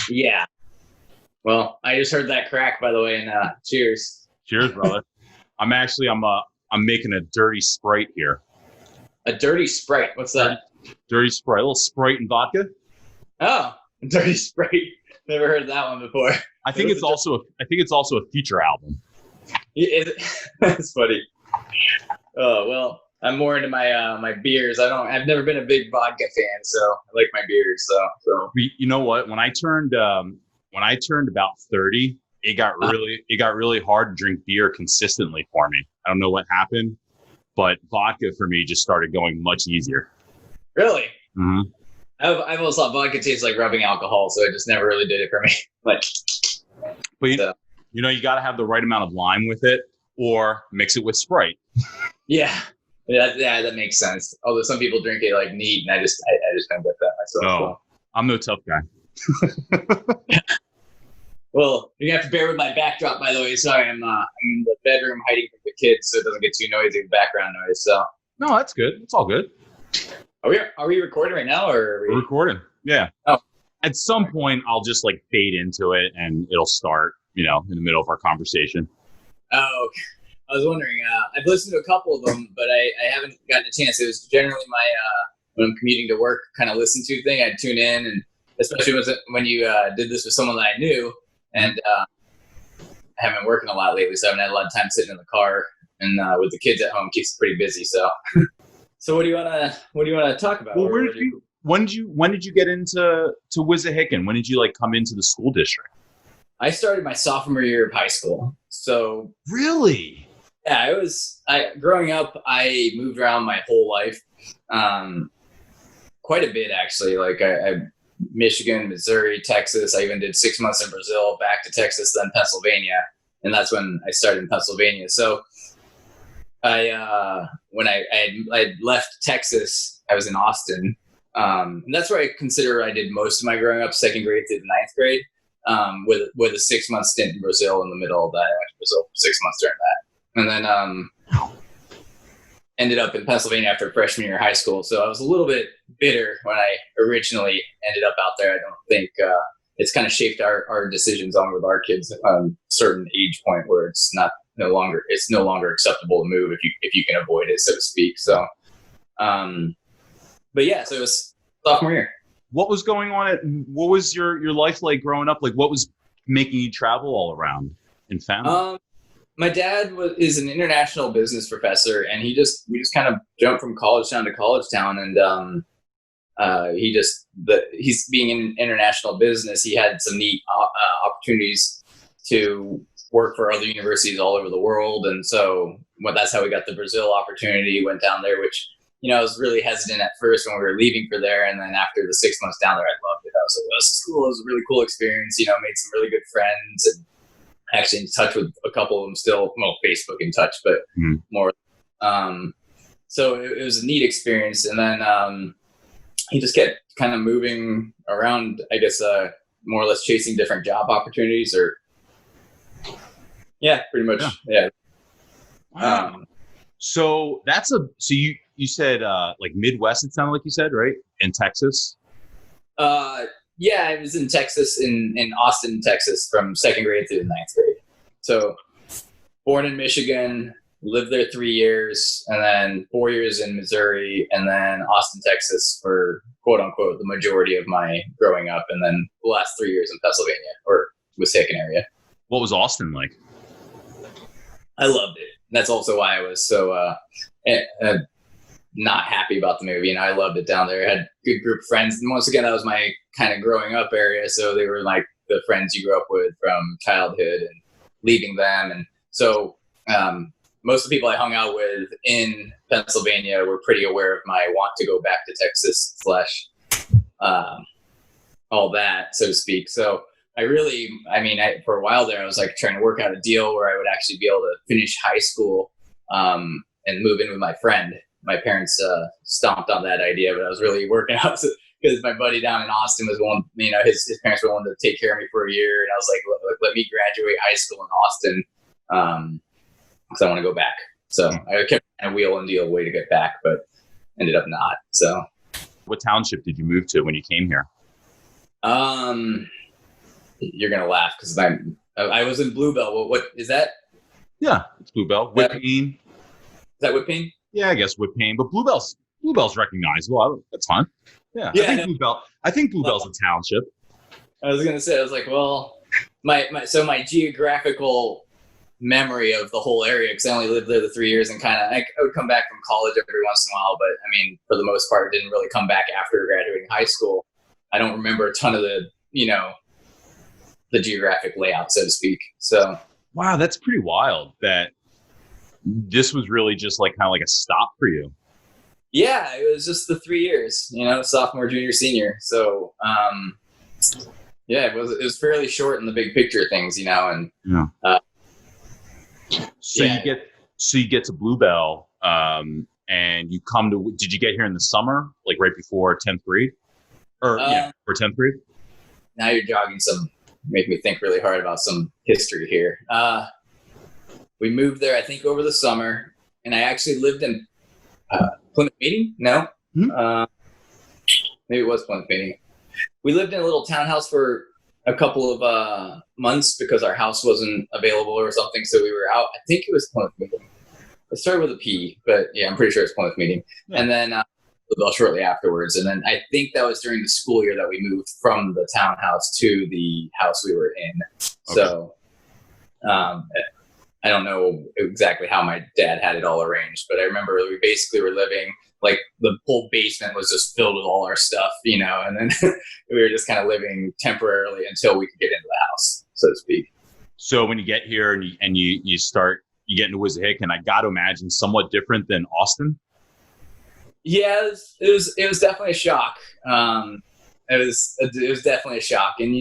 Yeah. Well, I just heard that crack, by the way, and cheers. Cheers, brother. I'm making a dirty Sprite here. A dirty Sprite. What's that? Dirty Sprite, a little Sprite and vodka. Oh, dirty Sprite. Never heard that one before. I think it's also a future album. That's funny. Oh well, I'm more into my beers. I've never been a big vodka fan, so I like my beers. So You know what? When I turned about 30, it got really hard to drink beer consistently for me. I don't know what happened, but vodka for me just started going much easier. Really? Mm-hmm. I've always thought vodka tastes like rubbing alcohol, so it just never really did it for me. But you got to have the right amount of lime with it, or mix it with Sprite. Yeah, that makes sense. Although some people drink it like neat, and I just don't get that myself. Oh, so. I'm no tough guy. Well, you're gonna have to bear with my backdrop, by the way. Sorry, I'm in the bedroom hiding from the kids, so it doesn't get too noisy with background noise. So no, that's good. It's all good. Are we recording right now, or we're recording? Yeah. Oh. At some point, I'll just like fade into it, and it'll start, in the middle of our conversation. Oh, okay. I was wondering. I've listened to a couple of them, but I haven't gotten a chance. It was generally my when I'm commuting to work kind of listen to thing. I'd tune in, and especially when you did this with someone that I knew, and I haven't been working a lot lately, so I haven't had a lot of time sitting in the car, and with the kids at home keeps it pretty busy. So, so what do you wanna talk about? Well, when did you get into Wissahickon? When did you come into the school district? I started my sophomore year of high school. So really, yeah, growing up. I moved around my whole life, quite a bit actually. I Michigan, Missouri, Texas. I even did 6 months in Brazil, back to Texas, then Pennsylvania, and that's when I started in Pennsylvania. So when I left Texas, I was in Austin, and that's where I consider I did most of my growing up, 2nd grade through the 9th grade, with a 6-month stint in Brazil in the middle of that. I went to Brazil for 6 months during that, and then ended up in Pennsylvania after freshman year of high school. So I was a little bit bitter when I originally ended up out there. I don't think it's kind of shaped our decisions on with our kids at a certain age point where it's no longer acceptable to move if you can avoid it, so to speak. So, but yeah, so it was sophomore year. What was going on what was your life like growing up? Like, what was making you travel all around in family? My dad is an international business professor, and we just kind of jumped from college town to college town, and he's being in international business. He had some neat opportunities to work for other universities all over the world, and so that's how we got the Brazil opportunity. Went down there, which I was really hesitant at first when we were leaving for there, and then after the 6 months down there, I loved it. I was like, well, this is cool. It was a really cool experience. Made some really good friends, and actually in touch with a couple of them still. Well, Facebook in touch, but more. So it was a neat experience, and then he just kept kind of moving around. I guess more or less chasing different job opportunities, or pretty much, yeah. Wow. So you said Midwest. It sounded like you said, right, in Texas. Yeah, I was in Texas, in Austin, Texas, from 2nd grade through the 9th grade. So, born in Michigan, lived there 3 years, and then 4 years in Missouri, and then Austin, Texas for quote unquote the majority of my growing up, and then the last 3 years in Pennsylvania or Wissahickon area. What was Austin like? I loved it. That's also why I was so not happy about the movie. I loved it down there. I had a good group of friends. And once again, that was my kind of growing up area. So they were like the friends you grew up with from childhood and leaving them. And so most of the people I hung out with in Pennsylvania were pretty aware of my want to go back to Texas / all that, so to speak. So for a while there, I was like trying to work out a deal where I would actually be able to finish high school and move in with my friend. My parents stomped on that idea, but I was really working out because my buddy down in Austin was willing, his parents were willing to take care of me for a year. And I was like, let me graduate high school in Austin because I want to go back. So I kept trying to wheel and deal a way to get back, but ended up not. So, what township did you move to when you came here? you're gonna laugh because I was in Bluebell. What is that? Yeah, it's Bluebell. Whippane. Is that Whippane? Yeah, I guess Whippane, but Bluebell's recognizable. That's fine. Yeah, I think Bluebell's a township. I was gonna say, I was like, well, my geographical memory of the whole area, because I only lived there the 3 years, and I would come back from college every once in a while, but I mean, for the most part, didn't really come back after graduating high school. I don't remember a ton of the geographic layout, so to speak. So wow, that's pretty wild that this was really just like kind of like a stop for you. Yeah, it was just the 3 years, sophomore, junior, senior. So yeah, it was fairly short in the big picture of things, and so you get to Bluebell, and you come to. Did you get here in the summer, like right before 10th grade, or for 10th grade? Now you're jogging make me think really hard about some history here. We moved there, I think, over the summer, and I actually lived in Plymouth Meeting. No, maybe it was Plymouth Meeting. We lived in a little townhouse for a couple of months because our house wasn't available or something, so we were out. I think it was Plymouth Meeting. It started with a P, but yeah, I'm pretty sure it's Plymouth Meeting. Yeah. And then shortly afterwards, and then I think that was during the school year that we moved from the townhouse to the house we were in. Okay. So I don't know exactly how my dad had it all arranged, but I remember we basically were living, like, the whole basement was just filled with all our stuff, and then we were just kind of living temporarily until we could get into the house, so to speak. So when you get here and you get into Wissahick, and I got to imagine somewhat different than Austin. Yeah, it was definitely a shock. It was definitely a shock, and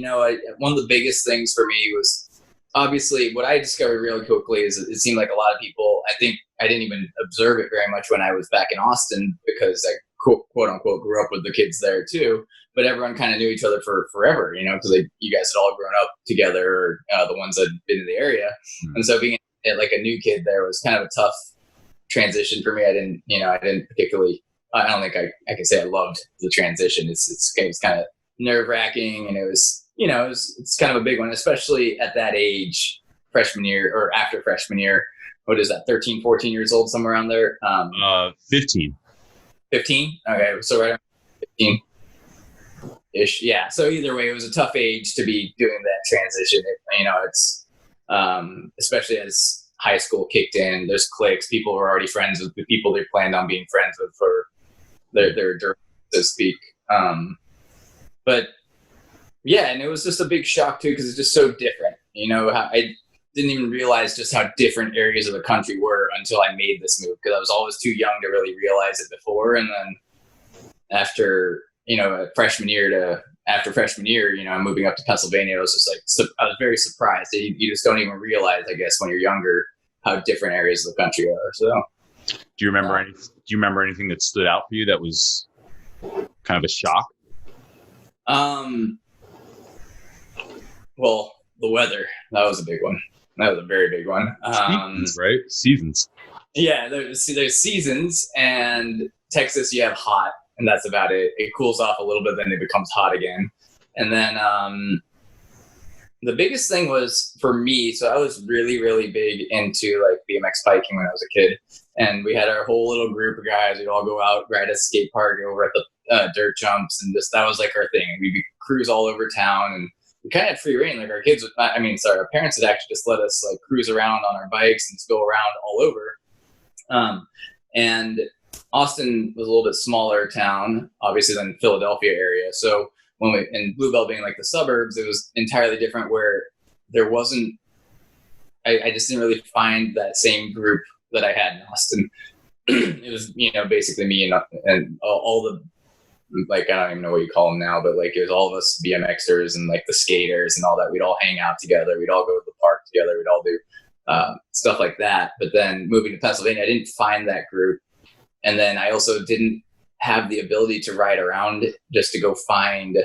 one of the biggest things for me was, obviously, what I discovered really quickly is it seemed like a lot of people, I think I didn't even observe it very much when I was back in Austin because I quote unquote grew up with the kids there too, but everyone kind of knew each other for forever, because you guys had all grown up together, the ones that had been in the area. Mm-hmm. And so being like a new kid there was kind of a tough transition for me. I didn't particularly, I don't think I can say I loved the transition. It was kind of nerve wracking, and it was, it's kind of a big one, especially at that age, freshman year or after freshman year. What is that, 13, 14 years old, somewhere around there? 15. 15? Okay, so right around 15-ish. Yeah, so either way, it was a tough age to be doing that transition. It's especially as high school kicked in, there's cliques. People were already friends with the people they planned on being friends with for their journey, so to speak. But yeah, and it was just a big shock too, because it's just so different. I didn't even realize just how different areas of the country were until I made this move, because I was always too young to really realize it before. And then after freshman year, I'm moving up to Pennsylvania. I was just like, I was very surprised. You just don't even realize, I guess, when you're younger, how different areas of the country are. So, do you remember anything that stood out for you that was kind of a shock? Well, the weather, that was a big one. That was a very big one. Seasons, right? Seasons. Yeah, there's seasons, and Texas, you have hot, and that's about it. It cools off a little bit, then it becomes hot again. And then the biggest thing was for me, so I was really, really big into like BMX biking when I was a kid. And we had our whole little group of guys. We'd all go out, ride a skate park over at the dirt jumps, and that was like our thing. And we'd cruise all over town, and we kind of had free reign. Like our parents would actually just let us like cruise around on our bikes and just go around all over. And Austin was a little bit smaller town, obviously, than Philadelphia area. So and Bluebell being like the suburbs, it was entirely different, where there wasn't, I just didn't really find that same group that I had in Austin. It was, basically me and all the, like, I don't even know what you call them now, but like it was all of us BMXers and like the skaters and all that. We'd all hang out together. We'd all go to the park together. We'd all do stuff like that. But then moving to Pennsylvania, I didn't find that group. And then I also didn't have the ability to ride around just to go find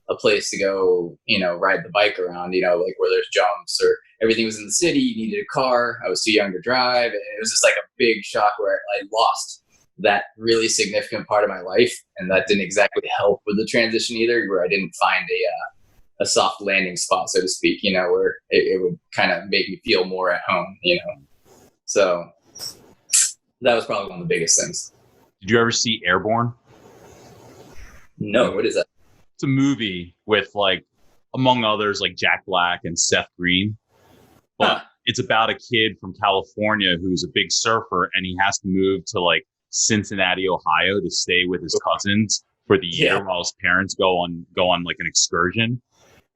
a place to go, ride the bike around, like where there's jumps, or everything was in the city. You needed a car. I was too young to drive. And it was just like a big shock where I lost that really significant part of my life. And that didn't exactly help with the transition either, where I didn't find a soft landing spot, so to speak, where it would kind of make me feel more at home, So that was probably one of the biggest things. Did you ever see Airborne? No, what is that? It's a movie with, like, among others, like Jack Black and Seth Green. But it's about a kid from California who's a big surfer, and he has to move to, like, Cincinnati, Ohio to stay with his cousins for the year while his parents go on like an excursion.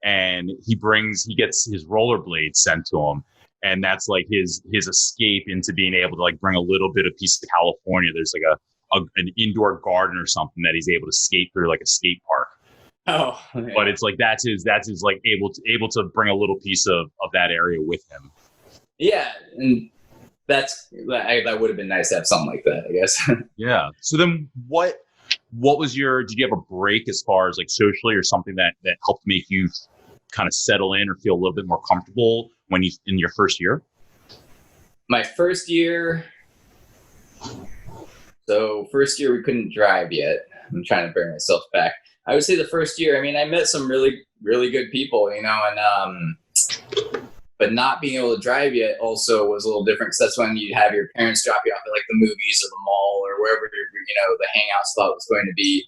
And he gets his rollerblades sent to him. And that's like his escape into being able to, like, bring a little bit of piece of California. There's like an indoor garden or something that he's able to skate through, like a skate park. Oh, yeah. But it's like that's his like able to bring a little piece of that area with him. Yeah, and that would have been nice to have something like that, I guess. Yeah. So then what was did you have a break as far as, like, socially, or something that helped make you kind of settle in or feel a little bit more comfortable when in your first year? My first year. So first year we couldn't drive yet. I'm trying to bring myself back. I would say the first year, I mean, I met some really, really good people, and but not being able to drive yet also was a little different, because that's when you'd have your parents drop you off at, like, the movies or the mall or wherever the hangout spot was going to be.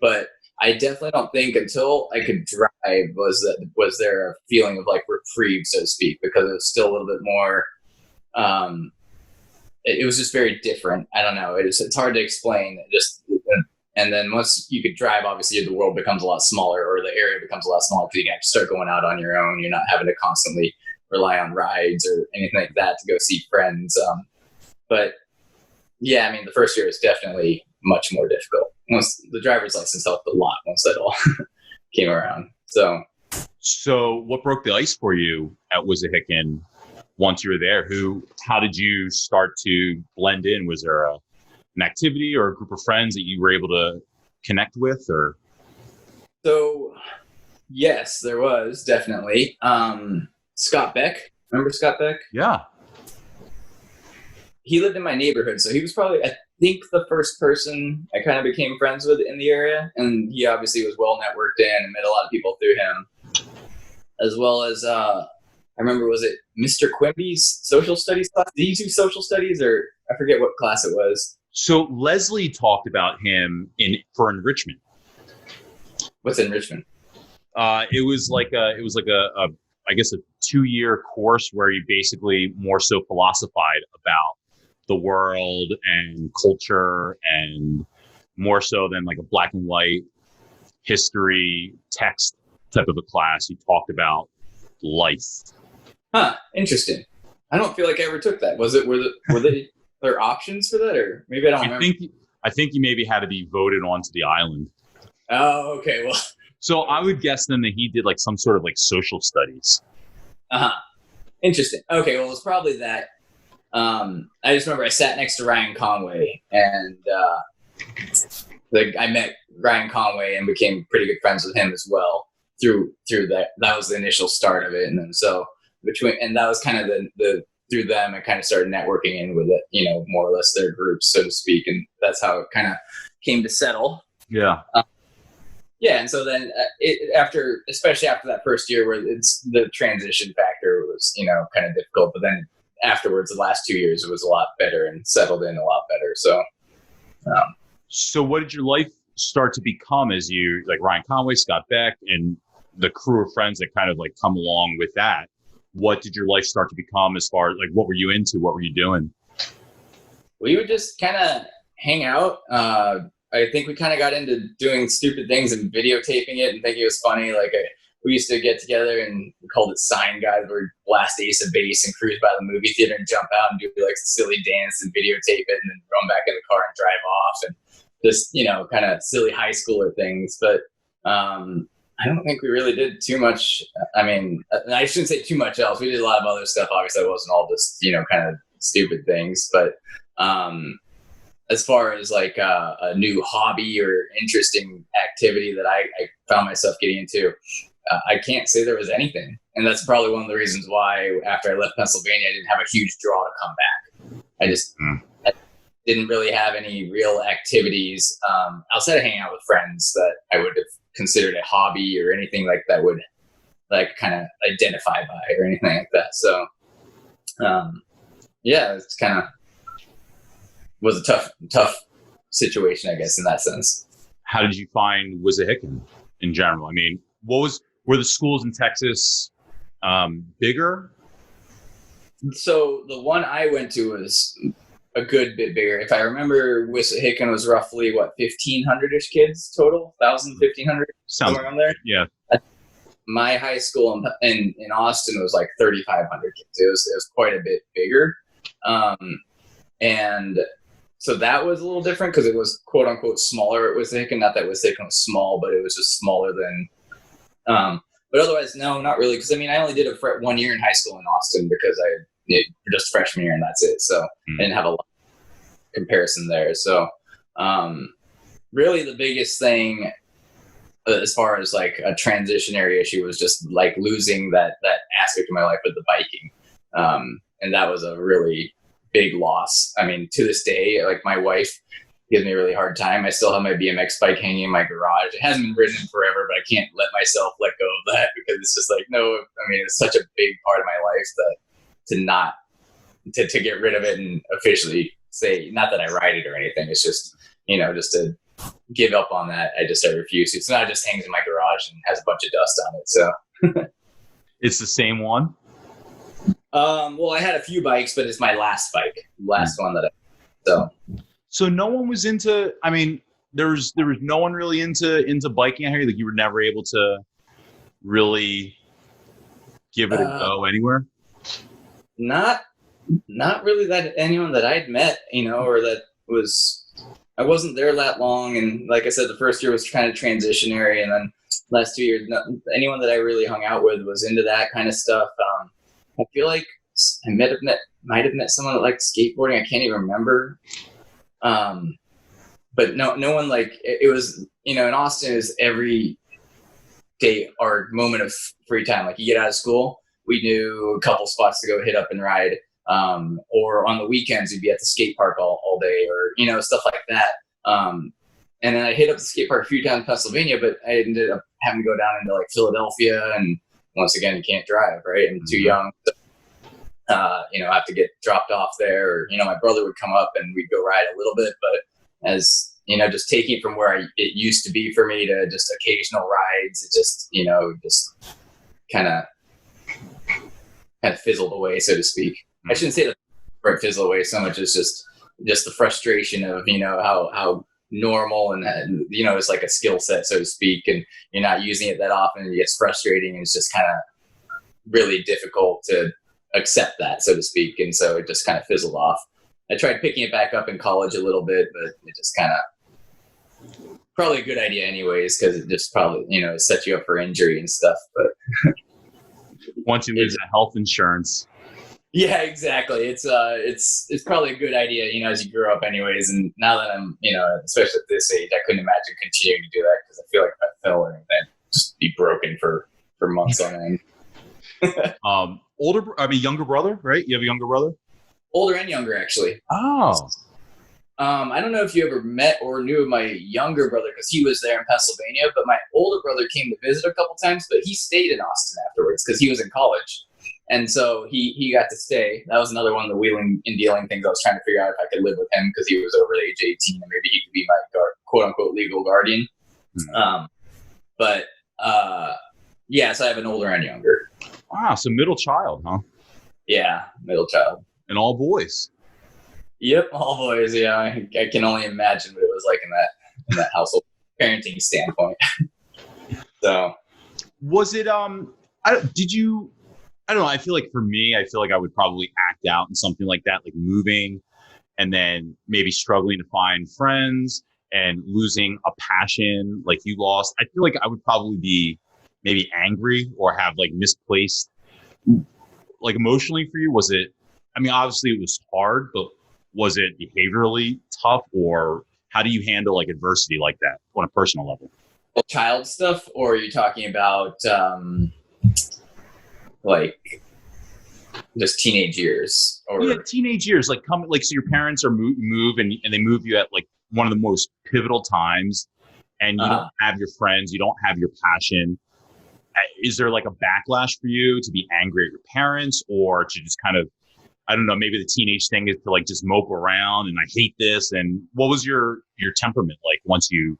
But I definitely don't think until I could drive was there a feeling of, like, reprieve, so to speak, because it was still a little bit more. It was just very different. I don't know. It's hard to explain. And then once you could drive, obviously the world becomes a lot smaller, or the area becomes a lot smaller, because you can actually start going out on your own. You're not having to constantly rely on rides or anything like that to go see friends. But yeah, I mean, the first year is definitely much more difficult. Once the driver's license helped a lot once that all came around. So what broke the ice for you at Wissahickon once you were there? How did you start to blend in? Was there an activity or a group of friends that you were able to connect with, or? So yes, there was definitely. Scott Beck. Remember Scott Beck? Yeah. He lived in my neighborhood, so he was probably, I think, the first person I kind of became friends with in the area. And he obviously was well networked in and met a lot of people through him. As well as, I remember, was it Mr. Quimby's social studies class? Did he do social studies, or I forget what class it was? So Leslie talked about him for enrichment. What's enrichment? It was like a I guess a 2-year course where you basically more so philosophized about the world and culture, and more so than like a black and white history text type of a class. You talked about life. Huh. Interesting. I don't feel like I ever took that. Were there options for that, or maybe I don't remember? I think you maybe had to be voted onto the island. Oh, okay. Well, so I would guess then that he did, like, some sort of, like, social studies. Interesting. Okay. Well, it's probably that. I just remember I sat next to Ryan Conway, and I met Ryan Conway and became pretty good friends with him as well through that. That was the initial start of it, and then that was kind of the through them, I kind of started networking in with it, more or less their groups, so to speak. And that's how it kind of came to settle. Yeah. Yeah. And so then especially after that first year, where it's the transition factor was, kind of difficult, but then afterwards, the last 2 years, it was a lot better and settled in a lot better. So what did your life start to become as you, like, Ryan Conway, Scott Beck, and the crew of friends that kind of, like, come along with that? What did your life start to become as far as, like, what were you into? What were you doing? We would just kind of hang out. I think we kind of got into doing stupid things and videotaping it and thinking it was funny. Like, we used to get together and we called it Sign Guys, where we blast Ace of Base and cruise by the movie theater and jump out and do, like, a silly dance and videotape it and then run back in the car and drive off, and just, kind of silly high schooler things. But I don't think we really did too much. I mean, I shouldn't say too much else. We did a lot of other stuff. Obviously, it wasn't all just, kind of stupid things. But as far as, like, a new hobby or interesting activity that I found myself getting into, I can't say there was anything. And that's probably one of the reasons why after I left Pennsylvania, I didn't have a huge draw to come back. I didn't really have any real activities outside of hanging out with friends that I would have considered a hobby or anything like that would like kind of identify by or anything like that. So, yeah, it's kind of was a tough situation, I guess, in that sense. How did you find Wissahickon in general? I mean, were the schools in Texas bigger? So the one I went to was a good bit bigger. If I remember, Wissahickon was roughly 1,500-ish kids total, 1,000, 1,500, somewhere around there. Yeah. My high school in Austin was like 3,500 kids. It was quite a bit bigger, and so that was a little different because it was quote unquote smaller at Wissahickon. Not that Wissahickon was small, but it was just smaller than. But otherwise, no, not really. Because I mean, I only did 1 year in high school in Austin because just freshman year and that's it. So I didn't have a lot of comparison there. So really, the biggest thing as far as like a transitionary issue was just like losing that aspect of my life with the biking, and that was a really big loss. I mean, to this day, like my wife gives me a really hard time. I still have my BMX bike hanging in my garage. It hasn't been ridden in forever, but I can't let myself let go of that because it's just like, no, I mean, it's such a big part of my life that to get rid of it and officially say, not that I ride it or anything. It's just, just to give up on that. I refuse to. So now it just hangs in my garage and has a bunch of dust on it. So it's the same one? Well, I had a few bikes, but it's my last bike, last one that So no one was into, I mean, there was no one really into biking out here. Like you were never able to really give it a go anywhere. Not really that anyone that I'd met, or that I wasn't there that long. And like I said, the first year was kind of transitionary. And then last 2 years, anyone that I really hung out with was into that kind of stuff. I feel like I might have met someone that liked skateboarding. I can't even remember. But no one like it was, in Austin is every day our moment of free time. Like you get out of school, we knew a couple spots to go hit up and ride. Or on the weekends, we'd be at the skate park all day or, stuff like that. And then I hit up the skate park a few times in Pennsylvania, but I ended up having to go down into like Philadelphia. And once again, you can't drive, right? I'm too young. So, I have to get dropped off there, or, my brother would come up and we'd go ride a little bit. But as, just taking it from where it used to be for me to just occasional rides, it just, just kind of fizzled away, so to speak. I shouldn't say that it fizzled away so much as just the frustration of, how normal and, it's like a skill set, so to speak, and you're not using it that often and it gets frustrating and it's just kind of really difficult to accept that, so to speak. And so it just kind of fizzled off. I tried picking it back up in college a little bit, but it just kind of probably a good idea anyways, because it just probably, it sets you up for injury and stuff. But once you lose that health insurance. Yeah, exactly. It's probably a good idea, as you grow up anyways. And now that I'm, especially at this age, I couldn't imagine continuing to do that because I feel like if I fell or anything, I'd just be broken for months on end. Younger brother, right? You have a younger brother? Older and younger, actually. Oh. I don't know if you ever met or knew of my younger brother because he was there in Pennsylvania, but my older brother came to visit a couple times, but he stayed in Austin afterwards because he was in college. And so he got to stay. That was another one of the wheeling and dealing things I was trying to figure out if I could live with him because he was over the age 18 and maybe he could be my quote unquote legal guardian. Mm-hmm. Yeah, so I have an older and younger. Wow, so middle child, huh? Yeah, middle child. And all boys. Yep, all boys. Yeah, I can only imagine what it was like in that household parenting standpoint. So, was it? I don't know. I feel like for me, I would probably act out in something like that, like moving, and then maybe struggling to find friends and losing a passion like you lost. I feel like I would probably be maybe angry or have like misplaced, like emotionally for you. Was it? I mean, obviously it was hard, but was it behaviorally tough, or how do you handle like adversity like that on a personal level? Child stuff, or are you talking about like just teenage years? Or yeah, teenage years. Like so your parents are move and they move you at like one of the most pivotal times and you don't have your friends, you don't have your passion, is there like a backlash for you to be angry at your parents, or to just kind of, I don't know, maybe the teenage thing is to like just mope around and I hate this? And what was your temperament like once you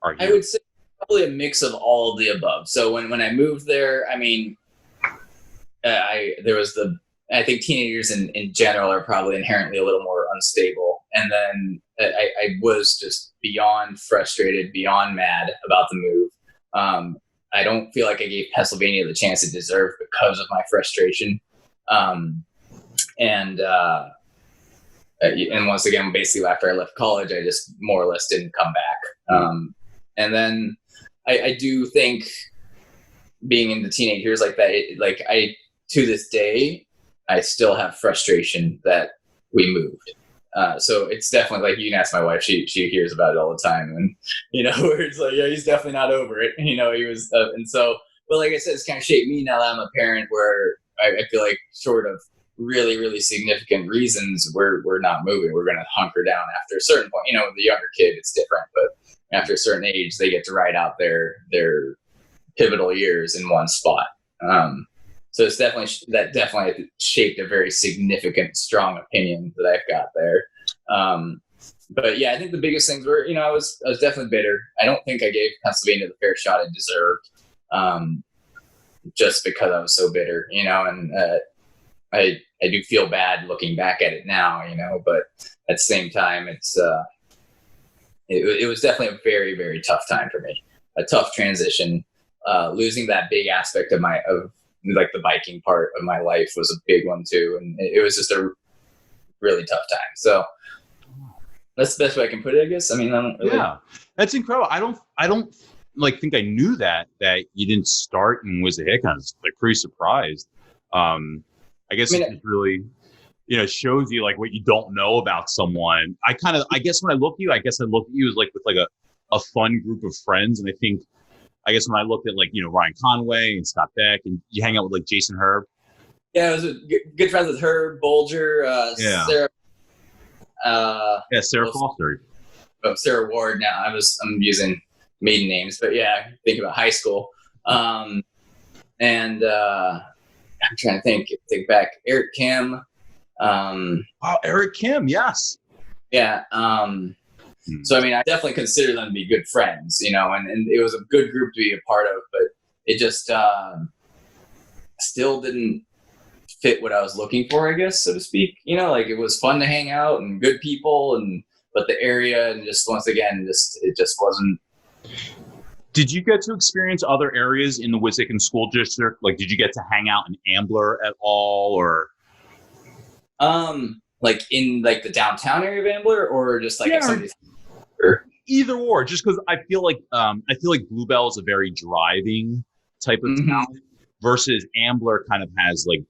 are here? I would say probably a mix of all of the above. So when I moved there, I mean, I think teenagers in general are probably inherently a little more unstable. And then I was just beyond frustrated, beyond mad about the move. I don't feel like I gave Pennsylvania the chance it deserved because of my frustration. And once again, basically after I left college, I just more or less didn't come back. And then I do think being in the teenage years like that, to this day, I still have frustration that we moved. So it's definitely like, you can ask my wife, she hears about it all the time, and where it's like, yeah, he's definitely not over it. He was, and so, but like I said, it's kind of shaped me now that I'm a parent, where I feel like short of really, really significant reasons, we're not moving. We're going to hunker down after a certain point. With the younger kid, it's different, but after a certain age, they get to ride out their pivotal years in one spot. So it's definitely shaped a very significant, strong opinion that I've got there. But yeah, I think the biggest things were, I was definitely bitter. I don't think I gave Pennsylvania the fair shot it deserved, just because I was so bitter, and I do feel bad looking back at it now, but at the same time, it was definitely a very, very tough time for me, a tough transition. Losing that big aspect of like the biking part of my life was a big one too. And it was just a really tough time. So that's the best way I can put it, I guess. I mean, I don't really... Yeah, that's incredible. I don't like think I knew that you didn't start in Wissahickon. I was like pretty surprised. I guess it just really, shows you like what you don't know about someone. I guess when I look at you, as like with like a fun group of friends. And I guess when I looked at like, Ryan Conway and Scott Beck, and you hang out with like Jason Herb. Yeah, I was good friends with Herb, Bolger, Sarah. Sarah Foster. Oh, Sarah Ward. Now I'm using maiden names, but yeah, think about high school. And I'm trying to think back. Eric Kim. Eric Kim. Yes. Yeah. So, I mean, I definitely consider them to be good friends, and it was a good group to be a part of, but it just still didn't fit what I was looking for, I guess, so to speak. Like it was fun to hang out and good people, but the area and just once again, it just wasn't. Did you get to experience other areas in the Wissahickon school district? Like, did you get to hang out in Ambler at all, or? Like in like the downtown area of Ambler, or just like if somebody's. Either or, just because I feel like Bluebell is a very driving type of town, versus Ambler kind of has like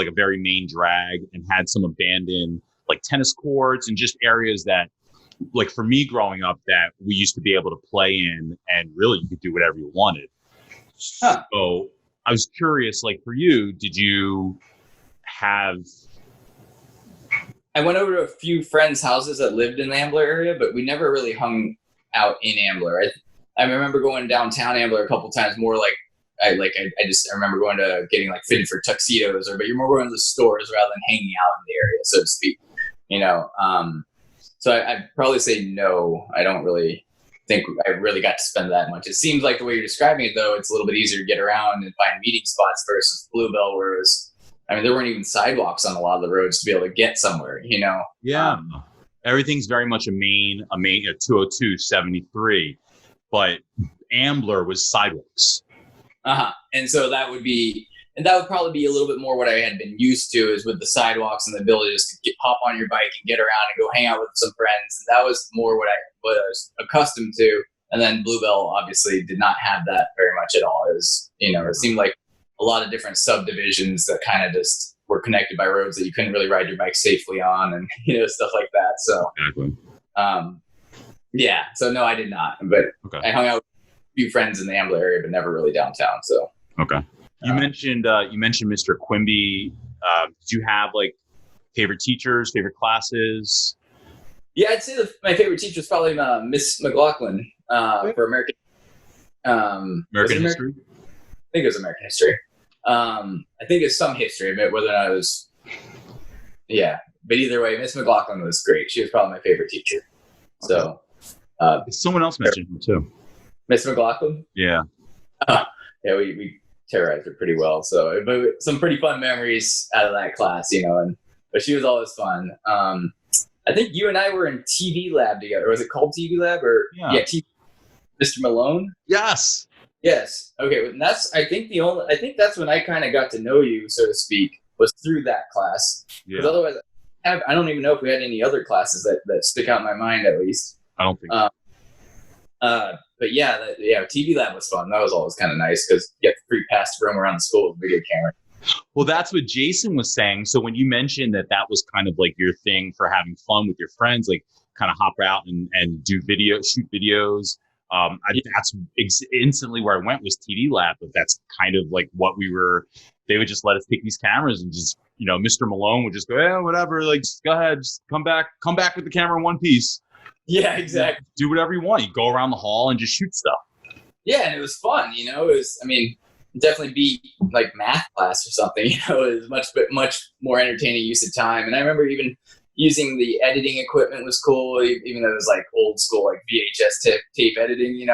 a very main drag and had some abandoned like tennis courts and just areas that, like for me growing up, that we used to be able to play in, and really you could do whatever you wanted. So I was curious, like for you, did you have? I went over to a few friends' houses that lived in the Ambler area, but we never really hung out in Ambler. I remember going downtown Ambler a couple times, more like I remember going to getting like fitted for tuxedos, but you're more going to the stores rather than hanging out in the area, so to speak. So I'd probably say no. I don't really think I really got to spend that much. It seems like the way you're describing it, though, it's a little bit easier to get around and find meeting spots versus Bluebell, where it was. I mean, there weren't even sidewalks on a lot of the roads to be able to get somewhere, Yeah. Everything's very much a main 202, 73, but Ambler was sidewalks. And so that would probably be a little bit more what I had been used to, is with the sidewalks and the ability just to hop on your bike and get around and go hang out with some friends. And that was more what I was accustomed to. And then Bluebell obviously did not have that very much at all. It was, it seemed like a lot of different subdivisions that kind of just were connected by roads that you couldn't really ride your bike safely on, and stuff like that. So, yeah. So no, I did not. But I hung out with a few friends in the Ambler area, but never really downtown. So you mentioned Mr. Quimby. Did you have like favorite teachers, favorite classes? Yeah, I'd say my favorite teacher was probably Miss McLaughlin. for American. American history. I think it was American history. I think it's some history, but whether or not it was, yeah. But either way, Miss McLaughlin was great. She was probably my favorite teacher. So, someone else mentioned her too. Miss McLaughlin. Yeah. Yeah, we terrorized her pretty well. So, but some pretty fun memories out of that class, but she was always fun. I think you and I were in TV lab together. Was it called TV lab or TV? Mr. Malone? Yes. Yes. Okay. And I think that's when I kind of got to know you, so to speak, was through that class. Because otherwise, I don't even know if we had any other classes that stick out in my mind, at least. I don't think but TV lab was fun. That was always kind of nice because you get free pass to roam around the school with a video camera. Well, that's what Jason was saying. So when you mentioned that was kind of like your thing for having fun with your friends, like kind of hop out and do shoot videos. That's instantly where I went was TV lab, but that's kind of like what they would just let us take these cameras and just, Mr. Malone would just go, whatever, like, just go ahead, just come back with the camera in one piece. Yeah, exactly. Do whatever you want. You go around the hall and just shoot stuff. Yeah, and it was fun, definitely be like math class or something, it was much more entertaining use of time. And I remember even using the editing equipment was cool, even though it was like old school, like VHS tape editing,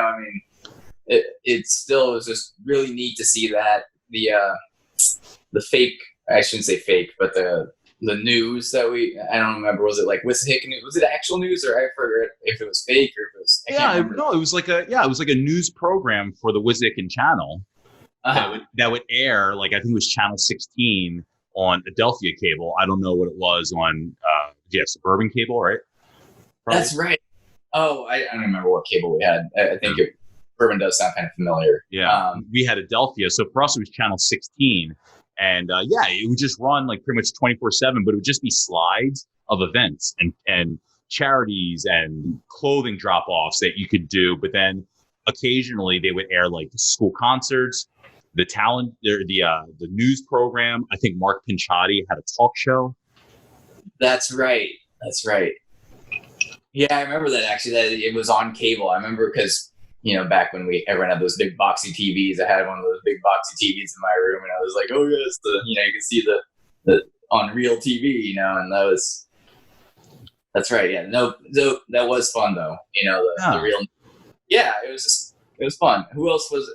it still was just really neat to see that the fake, I shouldn't say fake, but the news that I don't remember, was it like Wissahick news? Was it actual news, or I forget if it was fake or if it was, it was like a news program for the Wissahick channel that would air, like, I think it was channel 16 on Adelphia cable. I don't know what it was on suburban cable, right? Probably. That's right. Oh, I don't remember what cable we had. I think Suburban does sound kind of familiar. Yeah, we had Adelphia, so for us it was channel 16. And it would just run like pretty much 24/7, but it would just be slides of events and charities and clothing drop-offs that you could do. But then occasionally they would air like school concerts, the news program. I think Mark Pinchatti had a talk show. That's right. Yeah, I remember that actually. That it was on cable. I remember because, back when everyone had those big boxy TVs, I had one of those big boxy TVs in my room, and I was like, oh yes, you can see the on real TV, and that's right. Yeah, no, that was fun though. The real. Yeah, it was fun. Who else was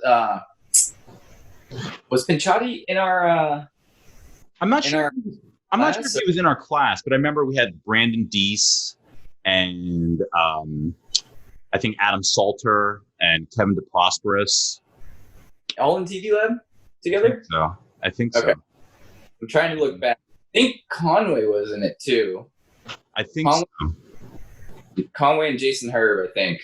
Pinchatti in our? I'm not sure. I'm not sure if he was in our class, but I remember we had Brandon Deese and I think Adam Salter and Kevin DeProsperous. All in TV lab together? I think so. Okay. I'm trying to look back. I think Conway was in it too. I think so. Conway and Jason Herb, I think.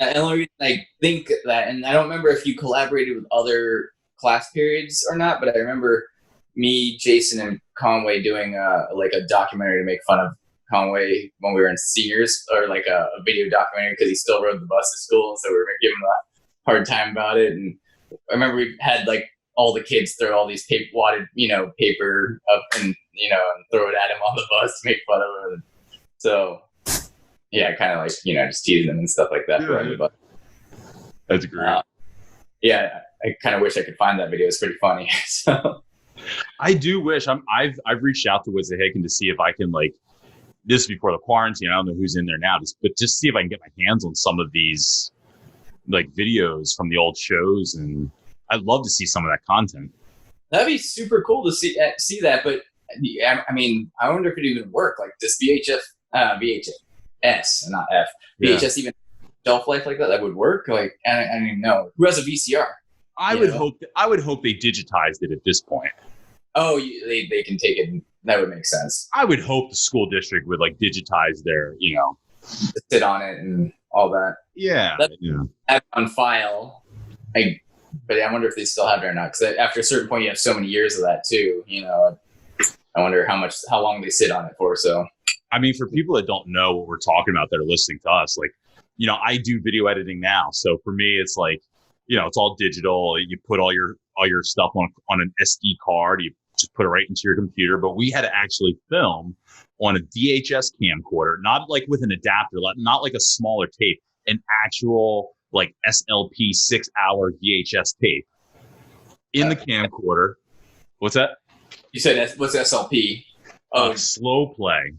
And the only reason I think that, and I don't remember if you collaborated with other class periods or not, but I remember me, Jason, and Conway doing a documentary to make fun of Conway when we were in seniors, or like a video documentary because he still rode the bus to school, so we were giving him a hard time about it. And I remember we had like all the kids throw all these wadded paper up and throw it at him on the bus to make fun of him. So yeah, kind of like just teasing them and stuff like that. Yeah. That's great. Yeah, I kind of wish I could find that video. It's pretty funny. So I do wish I've reached out to Wissahickon to see if I can, like, this is before the quarantine. I don't know who's in there now, but just see if I can get my hands on some of these like videos from the old shows, and I'd love to see some of that content. That'd be super cool to see that. But I mean, I wonder if it even work. Like, does VHS, not F, VHS even shelf life like that? That would work. Like, I don't even know who has a VCR. I would hope they digitized it at this point. Oh, they can take it. That would make sense. I would hope the school district would like digitize their, sit on it and all that. Yeah. Have on file. But I wonder if they still have it or not. Because after a certain point, you have so many years of that too. I wonder how long they sit on it for. So, I mean, for people that don't know what we're talking about that are listening to us, like, I do video editing now. So for me, it's like, it's all digital. You put all your stuff on an SD card. You just put it right into your computer. But we had to actually film on a VHS camcorder, not like with an adapter, not like a smaller tape. an actual like SLP 6-hour VHS tape in the camcorder. What's that? You said what's SLP? Oh, slow play.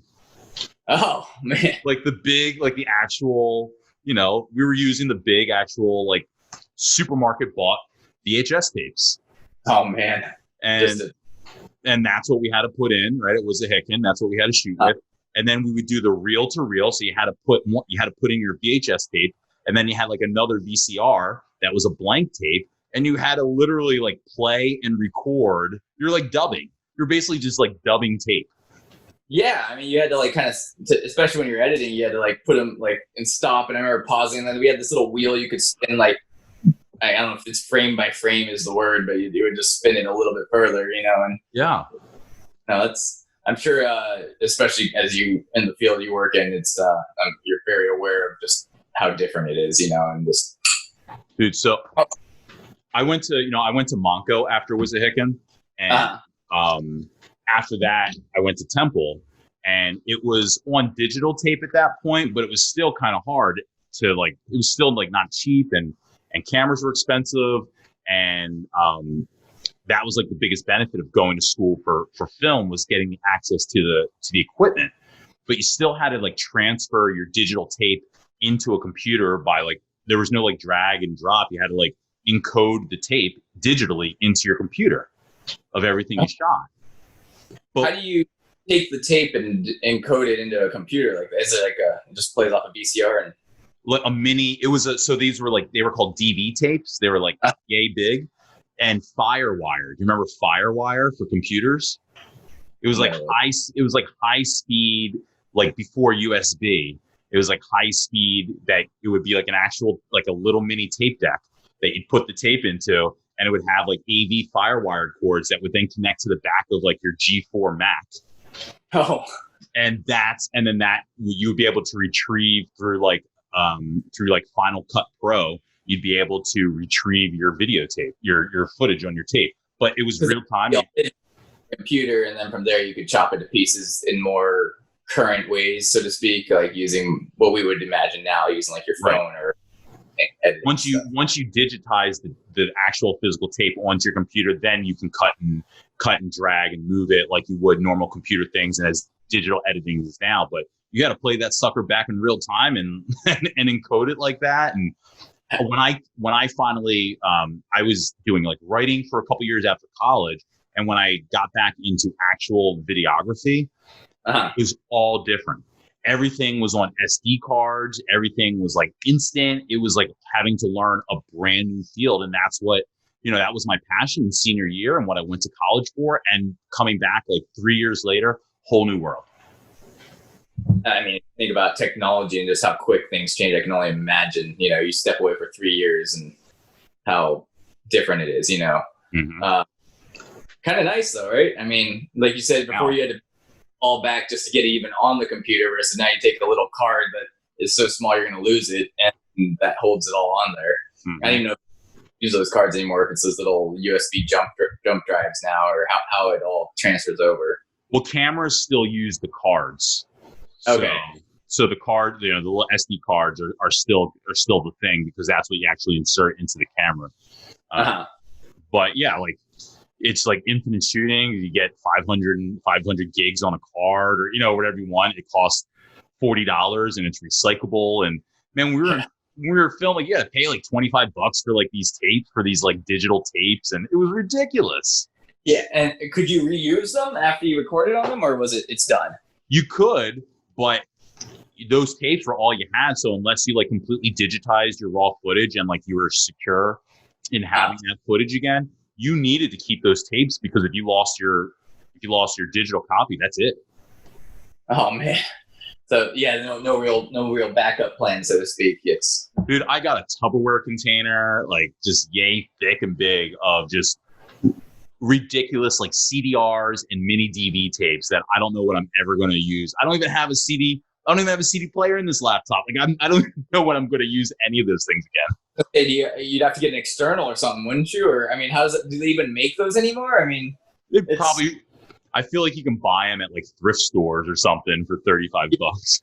Oh man! Like the big, like the actual. We were using the big actual like supermarket bought VHS tapes. Oh man! And that's what we had to put in, right? It was a Hicken. That's what we had to shoot with. And then we would do the reel to reel. So you had to put in your VHS tape, and then you had like another VCR that was a blank tape, and you had to literally like play and record. You're like dubbing. You're basically just like dubbing tape. Yeah, I mean, you had to like kind of, especially when you're editing, you had to like put them like and stop. And I remember pausing, and then we had this little wheel you could spin like, I don't know if it's frame by frame is the word, but you would just spin it a little bit further, And yeah, no, I'm sure, especially as you in the field you work in, it's you're very aware of just how different it is, and just. Dude, so I went to Monco after was a Hicken, and after that, I went to Temple, and it was on digital tape at that point, but it was still kind of hard to like. It was still like not cheap, and cameras were expensive, and that was like the biggest benefit of going to school for film was getting access to the equipment. But you still had to like transfer your digital tape into a computer by like there was no like drag and drop. You had to like encode the tape digitally into your computer of everything you shot. But how do you take the tape and encode it into a computer? Like, is it like it just plays off a VCR and like a mini? It was so these were like they were called DV tapes. They were like yay big, and FireWire. Do you remember FireWire for computers? It was like high speed, like before USB. It was like high speed that it would be like an actual like a little mini tape deck that you'd put the tape into. And it would have like AV FireWire cords that would then connect to the back of like your G4 Mac. Oh, and then that you would be able to retrieve through Final Cut Pro. You'd be able to retrieve your videotape, your footage on your tape. But it was real time. Computer, and then from there you could chop it to pieces in more current ways, so to speak, like using what we would imagine now, using like your phone or. Once you digitize the actual physical tape onto your computer, then you can cut and drag and move it like you would normal computer things and as digital editing is now. But you got to play that sucker back in real time and encode it like that. And when I finally I was doing like writing for a couple years after college, and when I got back into actual videography, it was all different. Everything was on SD cards. Everything was like instant. It was like having to learn a brand new field. And that's what, that was my passion in senior year and what I went to college for. And coming back like 3 years later, whole new world. I mean, think about technology and just how quick things change. I can only imagine, you step away for 3 years and how different it is, Mm-hmm. Kind of nice though, right? I mean, like you said before, you had to all back just to get it even on the computer, versus now you take a little card that is so small you're going to lose it, and that holds it all on there. Mm-hmm. I don't even know if you use those cards anymore, if it's those little USB jump drives now, or how it all transfers over. Well, cameras still use the cards. Okay. So the card, the little SD cards are still the thing, because that's what you actually insert into the camera. But yeah, like it's like infinite shooting. You get 500 gigs on a card, or whatever you want. It costs $40 and it's recyclable. And man, when we were filming, you had to pay like $25 for like these tapes, for these like digital tapes, and it was ridiculous. Yeah, and could you reuse them after you recorded on them, or was it's done? You could, but those tapes were all you had. So unless you like completely digitized your raw footage and like you were secure in having that footage again, you needed to keep those tapes, because if you lost your digital copy, that's it. Oh man. So yeah, no real backup plan, so to speak. Dude, I got a Tupperware container, like just yay thick and big, of just ridiculous like CDRs and mini DV tapes that I don't know what I'm ever going to use. I don't even have a CD player in this laptop. Like I don't even know what I'm going to use any of those things again. Okay, you'd have to get an external or something, wouldn't you? Or I mean, do they even make those anymore? I mean, I feel like you can buy them at like thrift stores or something for $35.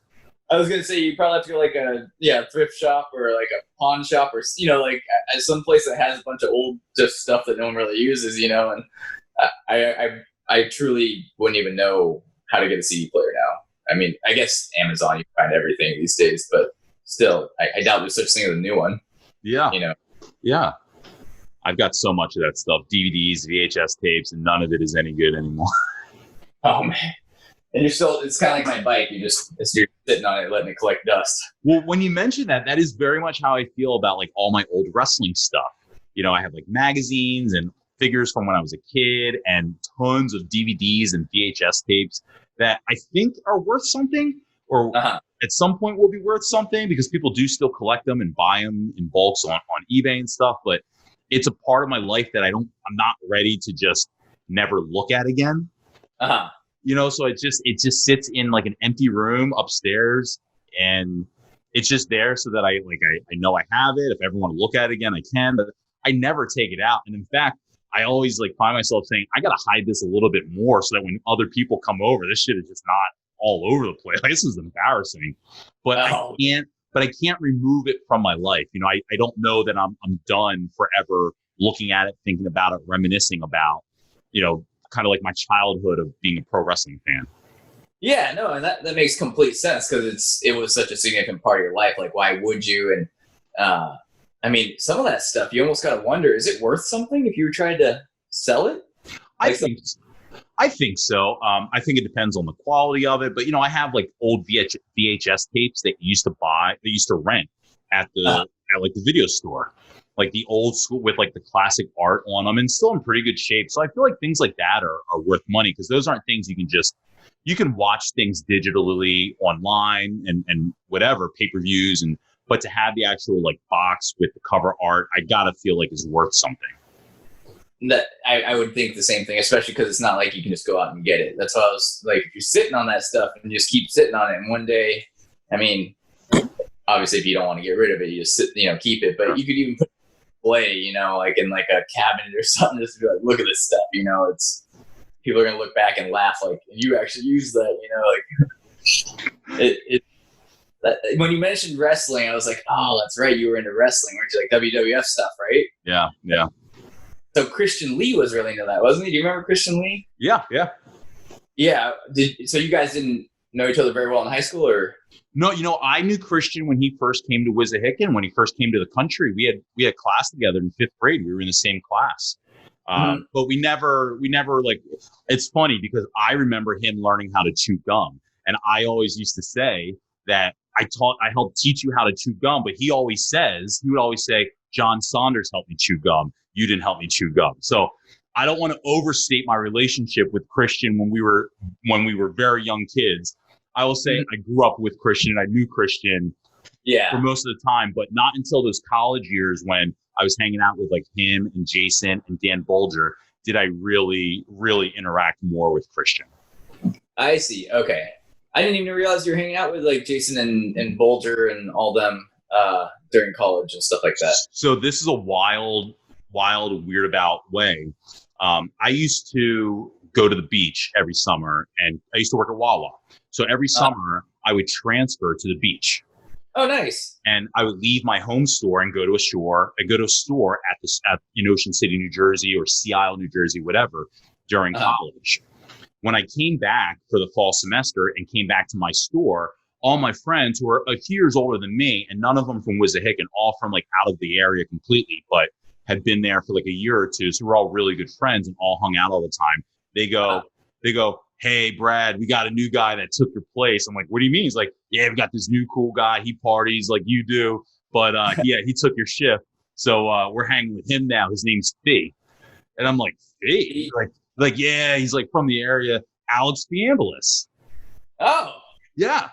I was gonna say you probably have to go like a thrift shop or like a pawn shop or like some place that has a bunch of old just stuff that no one really uses, and I truly wouldn't even know how to get a CD player now. I mean, I guess Amazon you can find everything these days, but still, I doubt there's such thing as a new one. Yeah, you know. Yeah, I've got so much of that stuff: DVDs, VHS tapes, and none of it is any good anymore. Oh man. And it's kind of like my bike. You're sitting on it, letting it collect dust. Well, when you mention that, that is very much how I feel about like all my old wrestling stuff. I have like magazines and figures from when I was a kid and tons of DVDs and VHS tapes that I think are worth something or at some point will be worth something because people do still collect them and buy them in bulks on eBay and stuff. But it's a part of my life that I'm not ready to just never look at again. So it just sits in like an empty room upstairs and it's just there so that I know I have it. If I ever want to look at it again, I can, but I never take it out. And in fact, I always like find myself saying, I got to hide this a little bit more so that when other people come over, this shit is just not all over the place. Like, this is embarrassing, but I can't remove it from my life. I don't know that I'm done forever looking at it, thinking about it, reminiscing about, kind of like my childhood of being a pro wrestling fan. Yeah, no, and that makes complete sense because it was such a significant part of your life. Like, why would you? And I mean, some of that stuff, you almost got to wonder, is it worth something if you were trying to sell it? I think so. I think it depends on the quality of it. But, I have like old VHS tapes that used to rent at like the video store, like the old school with like the classic art on them and still in pretty good shape. So I feel like things like that are worth money because those aren't things you can watch things digitally online and whatever, pay-per-views but to have the actual like box with the cover art, I gotta feel like is worth something. That I would think the same thing, especially because it's not like you can just go out and get it. That's why I was like, if you're sitting on that stuff and just keep sitting on it, and one day, I mean, obviously if you don't want to get rid of it, you just keep it. But you could even put it away, like in like a cabinet or something, just to be like, look at this stuff. It's people are gonna look back and laugh like you actually use that. When you mentioned wrestling, I was like, oh, that's right. You were into wrestling, weren't you? Like WWF stuff, right? Yeah. So Christian Lee was really into that, wasn't he? Do you remember Christian Lee? Yeah. Yeah. So you guys didn't know each other very well in high school, or? No, I knew Christian when he first came to Wissahickon. When he first came to the country, we had class together in 5th grade. We were in the same class. But we never like, it's funny because I remember him learning how to chew gum. And I always used to say that I helped teach you how to chew gum, but he would always say, John Saunders helped me chew gum. You didn't help me chew gum. So I don't want to overstate my relationship with Christian when we were very young kids. I will say I grew up with Christian and I knew Christian for most of the time, but not until those college years when I was hanging out with like him and Jason and Dan Bolger did I really, really interact more with Christian. I see. Okay. I didn't even realize you were hanging out with like Jason and Bolger and all them during college and stuff like that. So this is a wild, weird about way. I used to go to the beach every summer and I used to work at Wawa. So every summer I would transfer to the beach. Oh, nice. And I would leave my home store and go to a store at Ocean City, New Jersey or Sea Isle, New Jersey, whatever, during college. When I came back for the fall semester and came back to my store, all my friends who were a few years older than me, and none of them from Wissahickon, all from like out of the area completely, but had been there for like a year or two. So we're all really good friends and all hung out all the time. They go, hey, Brad, we got a new guy that took your place. I'm like, what do you mean? He's like, yeah, we got this new cool guy. He parties like you do. But yeah, he took your shift. So we're hanging with him now. His name's Fee. And I'm like, Fee? Like, yeah, he's like from the area. Alex Fiambulis. Oh. Yeah.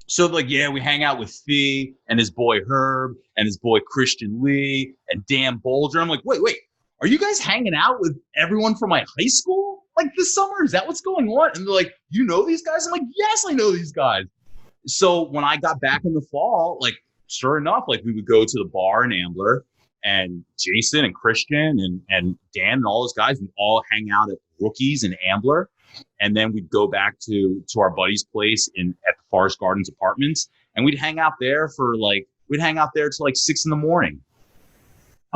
So like, yeah, we hang out with Fee and his boy Herb and his boy Christian Lee and Dan Bolger. I'm like, wait, are you guys hanging out with everyone from my high school? Like this summer? Is that what's going on? And they're like, you know these guys? I'm like, yes, I know these guys. So when I got back in the fall, like sure enough, like we would go to the bar in Ambler and Jason and Christian and Dan and all those guys would all hang out at Rookies in Ambler. And then we'd go back to our buddy's place at the Forest Gardens Apartments, and we'd hang out there till like 6 a.m.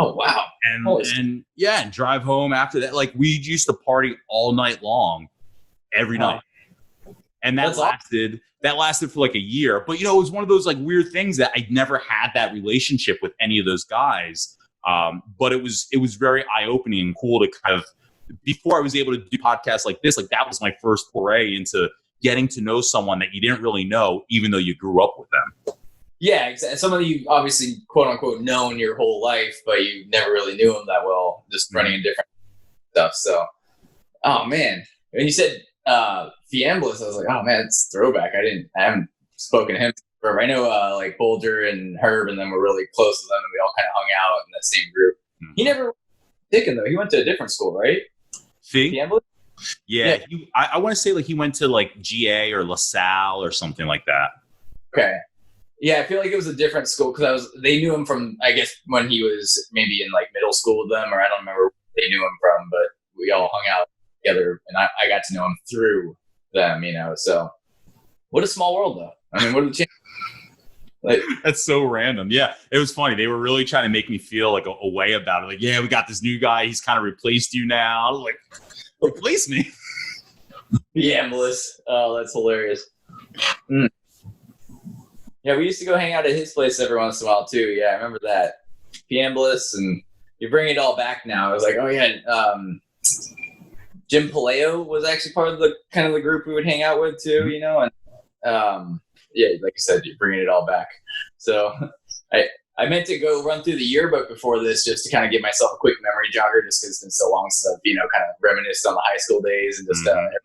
Oh, wow. And drive home after that. Like, we used to party all night long, every night. And that lasted for like a year. But, it was one of those like weird things that I never had that relationship with any of those guys. But it was very eye-opening and cool to kind of, before I was able to do podcasts like this, like that was my first foray into getting to know someone that you didn't really know, even though you grew up with them. Yeah, exactly. Someone you obviously, quote unquote, known your whole life, but you never really knew them that well, just running in different stuff. So, oh man, when you said Fiamblis, I was like, oh man, it's throwback. I haven't spoken to him forever. I know like Bolger and Herb and them were really close to them, and we all kind of hung out in that same group. Mm-hmm. He never taken though. He went to a different school, right? Fiamblis? Yeah. I want to say like he went to like GA or LaSalle or something like that. Okay. Yeah, I feel like it was a different school because they knew him from, I guess, when he was maybe in like middle school with them, or I don't remember where they knew him from, but we all hung out together, and I got to know him through them, so what a small world though. I mean, what are the chances? Like, that's so random. Yeah, it was funny. They were really trying to make me feel like a way about it. Like, yeah, we got this new guy. He's kind of replaced you now. I was like, replace me? Yeah, Melissa. Oh, that's hilarious. Mm. Yeah, we used to go hang out at his place every once in a while too. Yeah, I remember that. Fiamblis, and you bring it all back now. I was like, oh yeah, Jim Paleo was actually part of the kind of the group we would hang out with too, and yeah, like you said, you're bringing it all back. So I meant to go run through the yearbook before this just to kind of give myself a quick memory jogger, just because it's been so long since I've kind of reminisced on the high school days and just everything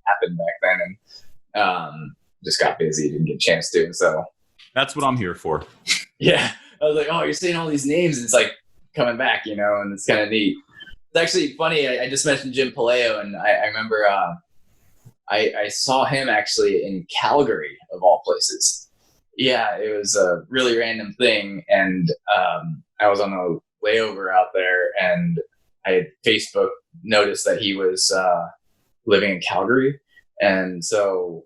happened back then, and just got busy, didn't get a chance to. So that's what I'm here for. Yeah, I was like, oh, you're saying all these names, and it's like coming back, and it's kind of neat. It's actually funny. I just mentioned Jim Paleo, and I remember I saw him actually in Calgary, of all places. Yeah, it was a really random thing, and I was on a layover out there, and I had Facebook noticed that he was living in Calgary, and so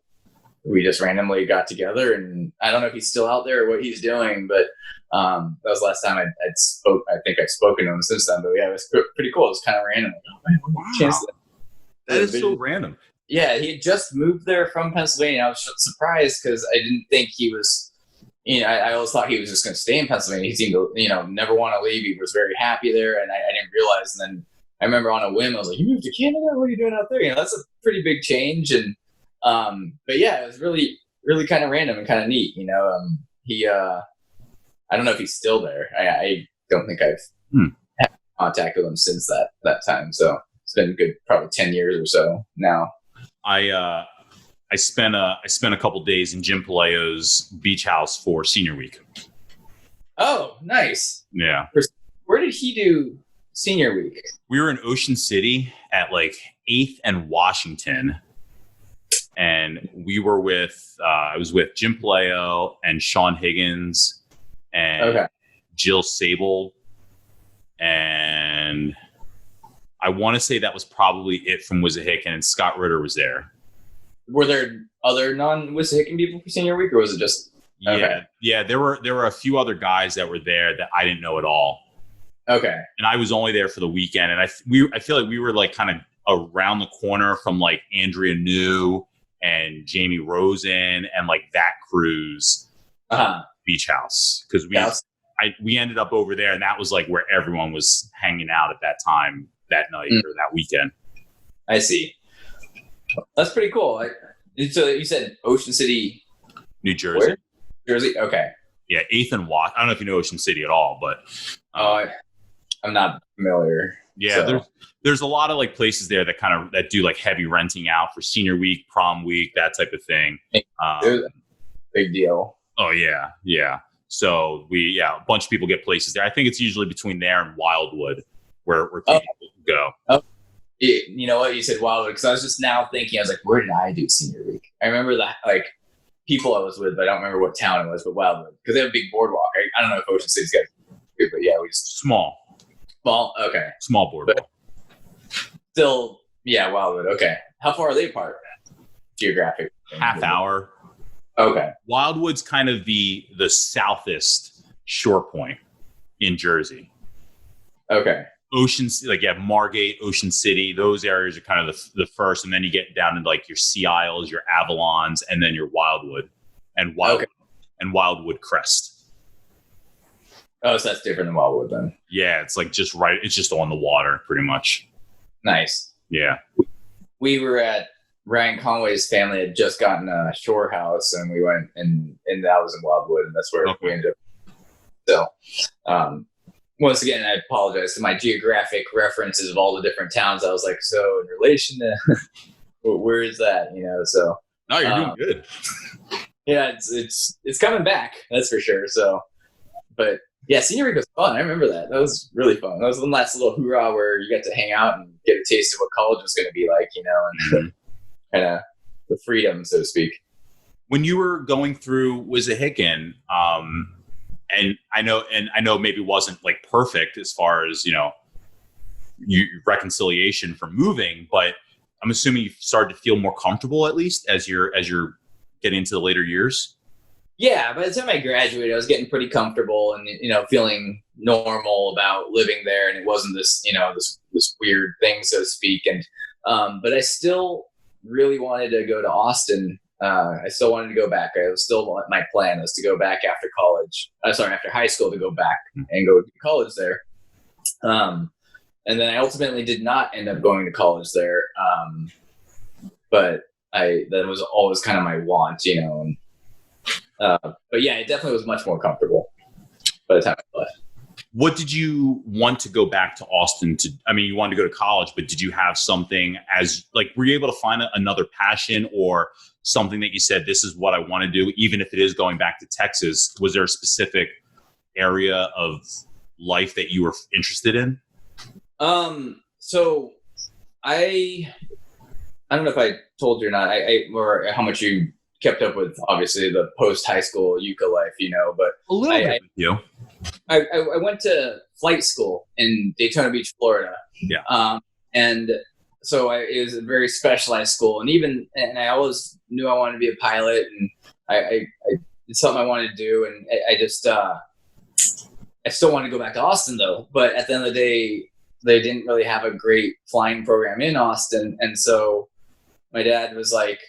we just randomly got together, and I don't know if he's still out there or what he's doing, but that was the last time I'd spoke. I think I've spoken to him since then, but yeah, it was pretty cool. It was kind of random. Like, oh, man, wow. That is so random. Yeah, he had just moved there from Pennsylvania. I was surprised because I didn't think he was, I always thought he was just going to stay in Pennsylvania. He seemed to, never want to leave. He was very happy there, and I didn't realize. And then I remember on a whim, I was like, you moved to Canada? What are you doing out there? That's a pretty big change. And but yeah, it was really, really kind of random and kind of neat. He, I don't know if he's still there. I don't think I've had contact with him since that time. So it's been good, probably 10 years or so now. I spent a couple days in Jim Paleo's beach house for senior week. Oh, nice. Yeah. Where did he do senior week? We were in Ocean City at like 8th and Washington. And we were I was with Jim Paleo and Sean Higgins and Jill Sable. And I want to say that was probably it from Wissahickon, and Scott Ritter was there. Were there other non-Wissahickon people for senior week, or was it just? Yeah. There were a few other guys that were there that I didn't know at all. Okay. And I was only there for the weekend, and I feel like we were like kind of around the corner from like Andrea New and Jamie Rosen and like that crew's beach house, because we ended up over there, and that was like where everyone was hanging out at that time that night or that weekend. I see. That's pretty cool. So you said Ocean City, New Jersey. Where? Jersey. Okay. Yeah, 8th and Watt. I don't know if you know Ocean City at all, but I'm not familiar. Yeah, so. There's a lot of like places there that do like heavy renting out for senior week, prom week, that type of thing. Big deal. Oh yeah. So a bunch of people get places there. I think it's usually between there and Wildwood where people go. Oh. You know what? You said Wildwood, because I was just now thinking, I was like, where did I do senior week? I remember the people I was with, but I don't remember what town it was, but Wildwood, because they have a big boardwalk. I don't know if Ocean City's got but yeah, we just small. Okay. Small boardwalk. But still Yeah, Wildwood. Okay. How far are they apart? Geographic. Half hour. Okay. Wildwood's kind of the southest shore point in Jersey. Okay. Oceans, like you have Margate, Ocean City, those areas are kind of the first, and then you get down into like your Sea Isles, your Avalons, and then your Wildwood and Wildwood Crest. Oh, so that's different than Wildwood then. Yeah, it's like just right. It's just on the water, pretty much. Nice. Yeah. We were at Ryan Conway's family had just gotten a shore house, and we went and that was in Wildwood, and that's where we ended up. So, once again, I apologize to my geographic references of all the different towns. I was like, so in relation to where is that? So no, you're doing good. Yeah, it's coming back. That's for sure. So, but yeah, senior week was fun. I remember that. That was really fun. That was the last little hoorah where you got to hang out and get a taste of what college was going to be like, and kind of the freedom, so to speak. When you were going through Wissahickon, and I know maybe wasn't like perfect as far as reconciliation from moving, but I'm assuming you started to feel more comfortable at least as you're getting into the later years. Yeah, by the time I graduated, I was getting pretty comfortable and feeling normal about living there, and it wasn't this this weird thing, so to speak. And but I still really wanted to go to Austin. I still wanted to go back. My plan was to go back after college. After high school, to go back and go to college there. And then I ultimately did not end up going to college there. But that was always kind of my want, And, but yeah, it definitely was much more comfortable by the time I left. What did you want to go back to Austin to? I mean, you wanted to go to college, but did you have something were you able to find another passion or something that you said, this is what I want to do, even if it is going back to Texas? Was there a specific area of life that you were interested in? So I don't know if I told you or not, or how much you kept up with, obviously, the post-high school Euka life, but a little bit with you. I went to flight school in Daytona Beach, Florida. Yeah. And so it was a very specialized school, and I always knew I wanted to be a pilot, and it's something I wanted to do, and I still wanted to go back to Austin though. But at the end of the day, they didn't really have a great flying program in Austin, and so my dad was like,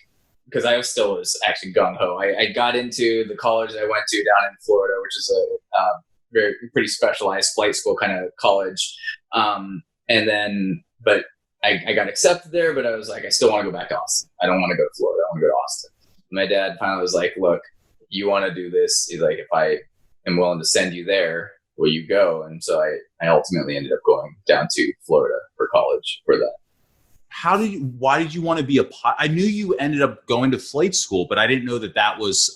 because I was actually gung-ho. I got into the college I went to down in Florida, which is a pretty specialized flight school kind of college. And then, but I got accepted there, but I was like, I still want to go back to Austin. I don't want to go to Florida. I want to go to Austin. My dad finally was like, look, you want to do this? He's like, if I am willing to send you there, will you go? And so I ultimately ended up going down to Florida for college for that. Why did you want to be a pilot? I knew you ended up going to flight school, but I didn't know that was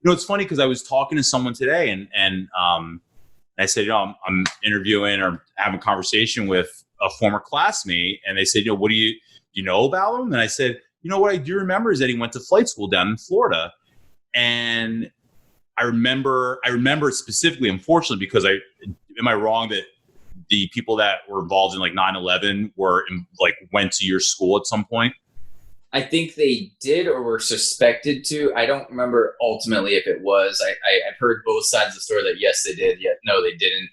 it's funny because I was talking to someone today and I said, I'm interviewing or having a conversation with a former classmate, and they said, what do you know about him? And I said, what I do remember is that he went to flight school down in Florida. And I remember specifically, unfortunately, because am I wrong that the people that were involved in like 9/11 went to your school at some point? I think they did or were suspected to. I don't remember ultimately if it was. I've heard both sides of the story that yes, they did, yet no, they didn't.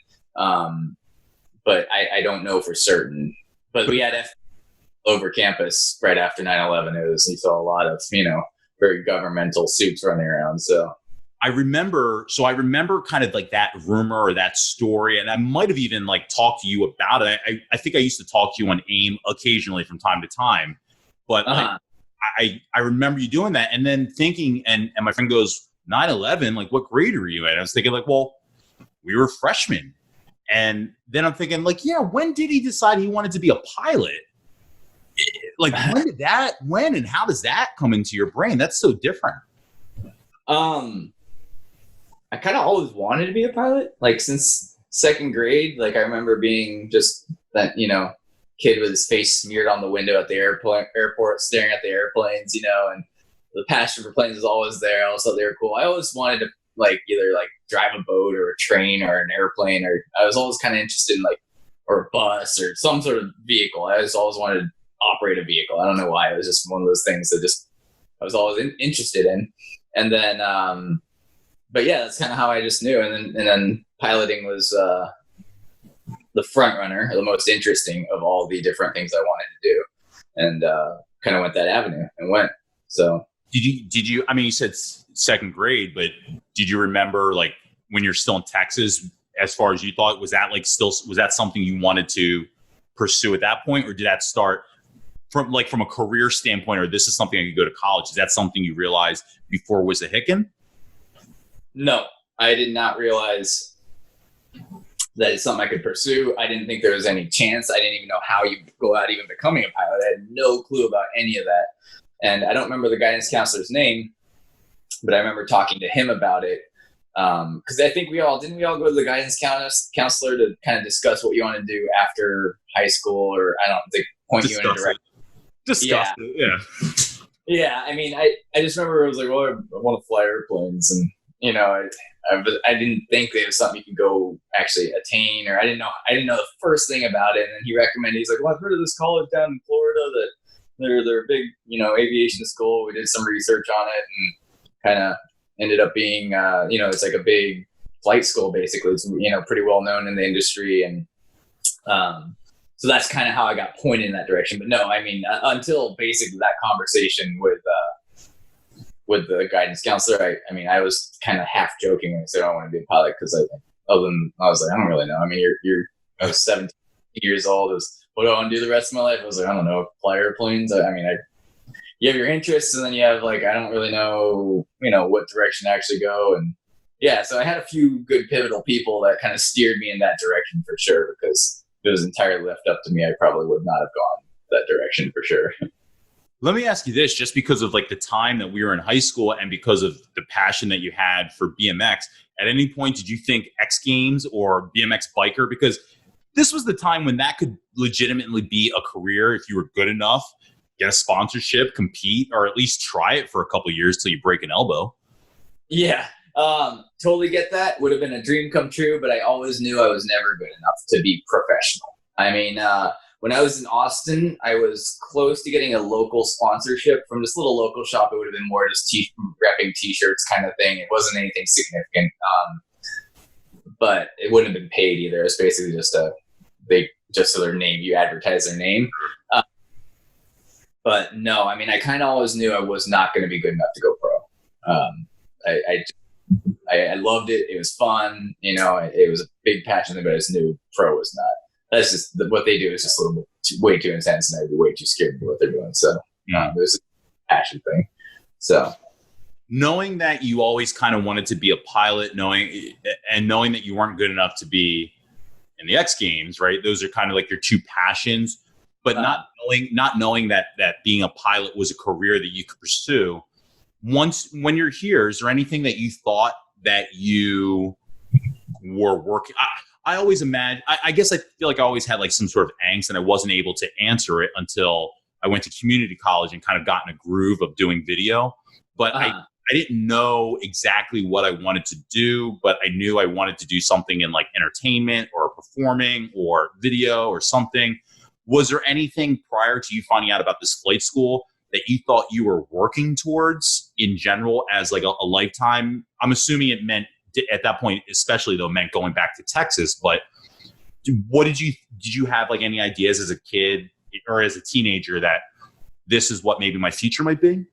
But I don't know for certain. But we had over campus right after 9/11. You saw a lot of, very governmental suits running around. So I remember kind of like that rumor or that story, and I might have even like talked to you about it. I think I used to talk to you on AIM occasionally from time to time, but I remember you doing that and then thinking, and my friend goes, 9/11, like what grade were you in? I was thinking like, well, we were freshmen. And then I'm thinking like, yeah, when did he decide he wanted to be a pilot? Like when and how does that come into your brain? That's so different. I kind of always wanted to be a pilot, like since second grade. Like I remember being just that, kid with his face smeared on the window at the airport, staring at the airplanes, and the passion for planes was always there. I always thought they were cool. I always wanted to either drive a boat or a train or an airplane, or I was always kind of interested in or a bus or some sort of vehicle. I just always wanted to operate a vehicle. I don't know why. It was just one of those things that just I was always interested in. And then, but yeah, that's kind of how I just knew. And then piloting was the front runner, the most interesting of all the different things I wanted to do, and kind of went that avenue and went. So did you? I mean, you said second grade, but did you remember like when you're still in Texas? As far as you thought, was that something you wanted to pursue at that point, or did that start from a career standpoint, or this is something I could go to college? Is that something you realized before Wissahickon? No, I did not realize that it's something I could pursue. I didn't think there was any chance. I didn't even know how you go out even becoming a pilot. I had no clue about any of that. And I don't remember the guidance counselor's name, but I remember talking to him about it. Because I think didn't we all go to the guidance counselor to kind of discuss what you want to do after high school, or I don't think point you in a direction. Discuss it, yeah. Yeah, I mean, I just remember it was like, well, I want to fly airplanes, and I didn't think it was something you could go actually attain, or I didn't know the first thing about it. And then he recommended, he's like, well, I've heard of this college down in Florida that they're a big, aviation school. We did some research on it and kind of ended up being, it's like a big flight school, basically. It's, pretty well known in the industry. And so that's kind of how I got pointed in that direction. But no, I mean, until basically that conversation with the guidance counselor, I was kind of half joking when I said I want to be a pilot, because I was like, I don't really know. I mean, I was 17 years old. What do I want to do the rest of my life? I was like, I don't know, fly airplanes. You have your interests, and then you have I don't really know, what direction to actually go. And yeah, so I had a few good pivotal people that kind of steered me in that direction for sure, because if it was entirely left up to me, I probably would not have gone that direction for sure. Let me ask you this, just because of the time that we were in high school and because of the passion that you had for BMX, at any point did you think X Games or BMX biker? Because this was the time when that could legitimately be a career if you were good enough, get a sponsorship, compete, or at least try it for a couple of years till you break an elbow. Yeah, totally get that. Would have been a dream come true, but I always knew I was never good enough to be professional. I mean, when I was in Austin, I was close to getting a local sponsorship from this little local shop. It would have been more just repping T-shirts kind of thing. It wasn't anything significant, but it wouldn't have been paid either. It was basically just so their name, you advertise their name. But no, I mean, I kind of always knew I was not going to be good enough to go pro. I loved it. It was fun. It was a big passion thing, but I just knew pro was not. That's just what they do is just a little bit way too intense, and I'd be way too scared to do what they're doing. So it was a passion thing. So knowing that you always kind of wanted to be a pilot, knowing that you weren't good enough to be in the X Games, right? Those are kind of your two passions, but not knowing that being a pilot was a career that you could pursue. When you're here, is there anything that you thought that you were working? I always imagine, I guess I feel like I always had some sort of angst, and I wasn't able to answer it until I went to community college and kind of got in a groove of doing video. But I didn't know exactly what I wanted to do, but I knew I wanted to do something in entertainment or performing or video or something. Was there anything prior to you finding out about this flight school that you thought you were working towards in general as a lifetime? I'm assuming it meant, at that point, especially though, meant going back to Texas. But did you have any ideas as a kid or as a teenager that this is what maybe my future might be?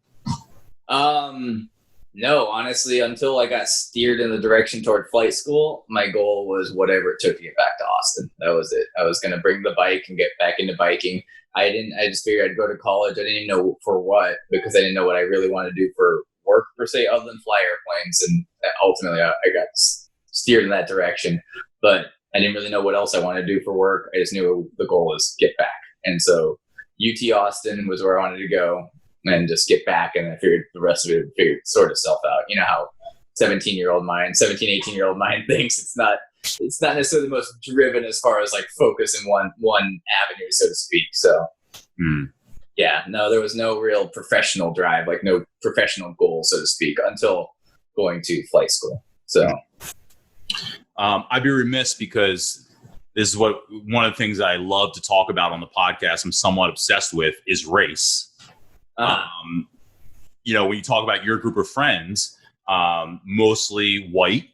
No, honestly, until I got steered in the direction toward flight school, my goal was whatever it took to get back to Austin. That was it. I was going to bring the bike and get back into biking. I just figured I'd go to college. I didn't even know for what, because I didn't know what I really wanted to do for work per se, other than fly airplanes. And ultimately I got steered in that direction, but I didn't really know what else I wanted to do for work. I just knew the goal was get back. And so UT Austin was where I wanted to go and just get back. And I figured the rest of it would figure sort itself out. You know how 18-year-old mind thinks. It's not necessarily the most driven as far as focus in one avenue, so to speak. So yeah, no, there was no real professional drive, no professional goal, so to speak, until going to flight school. So I'd be remiss, because this is what one of the things I love to talk about on the podcast. I'm somewhat obsessed with is race. You know, when you talk about your group of friends, mostly white,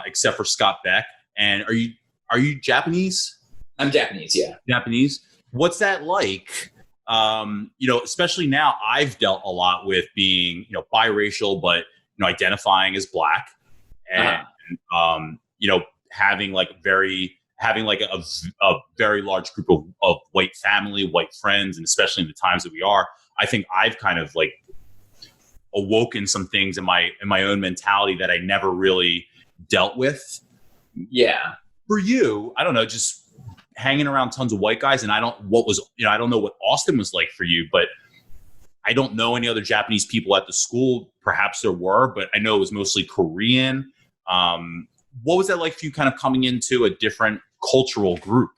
except for Scott Beck. And are you Japanese? I'm Japanese, yeah. Japanese. What's that like? You know, especially now, I've dealt a lot with being, you know, biracial, but, you know, identifying as Black, and you know, having like a very large group of white family, white friends, and especially in the times that we are, I think I've kind of like awoken some things in my own mentality that I never really dealt with. Yeah. For you, I don't know, just hanging around tons of white guys, and I don't know what Austin was like for you, but I don't know any other Japanese people at the school. Perhaps there were, but I know it was mostly Korean. What was that like for you, kind of coming into a different cultural group?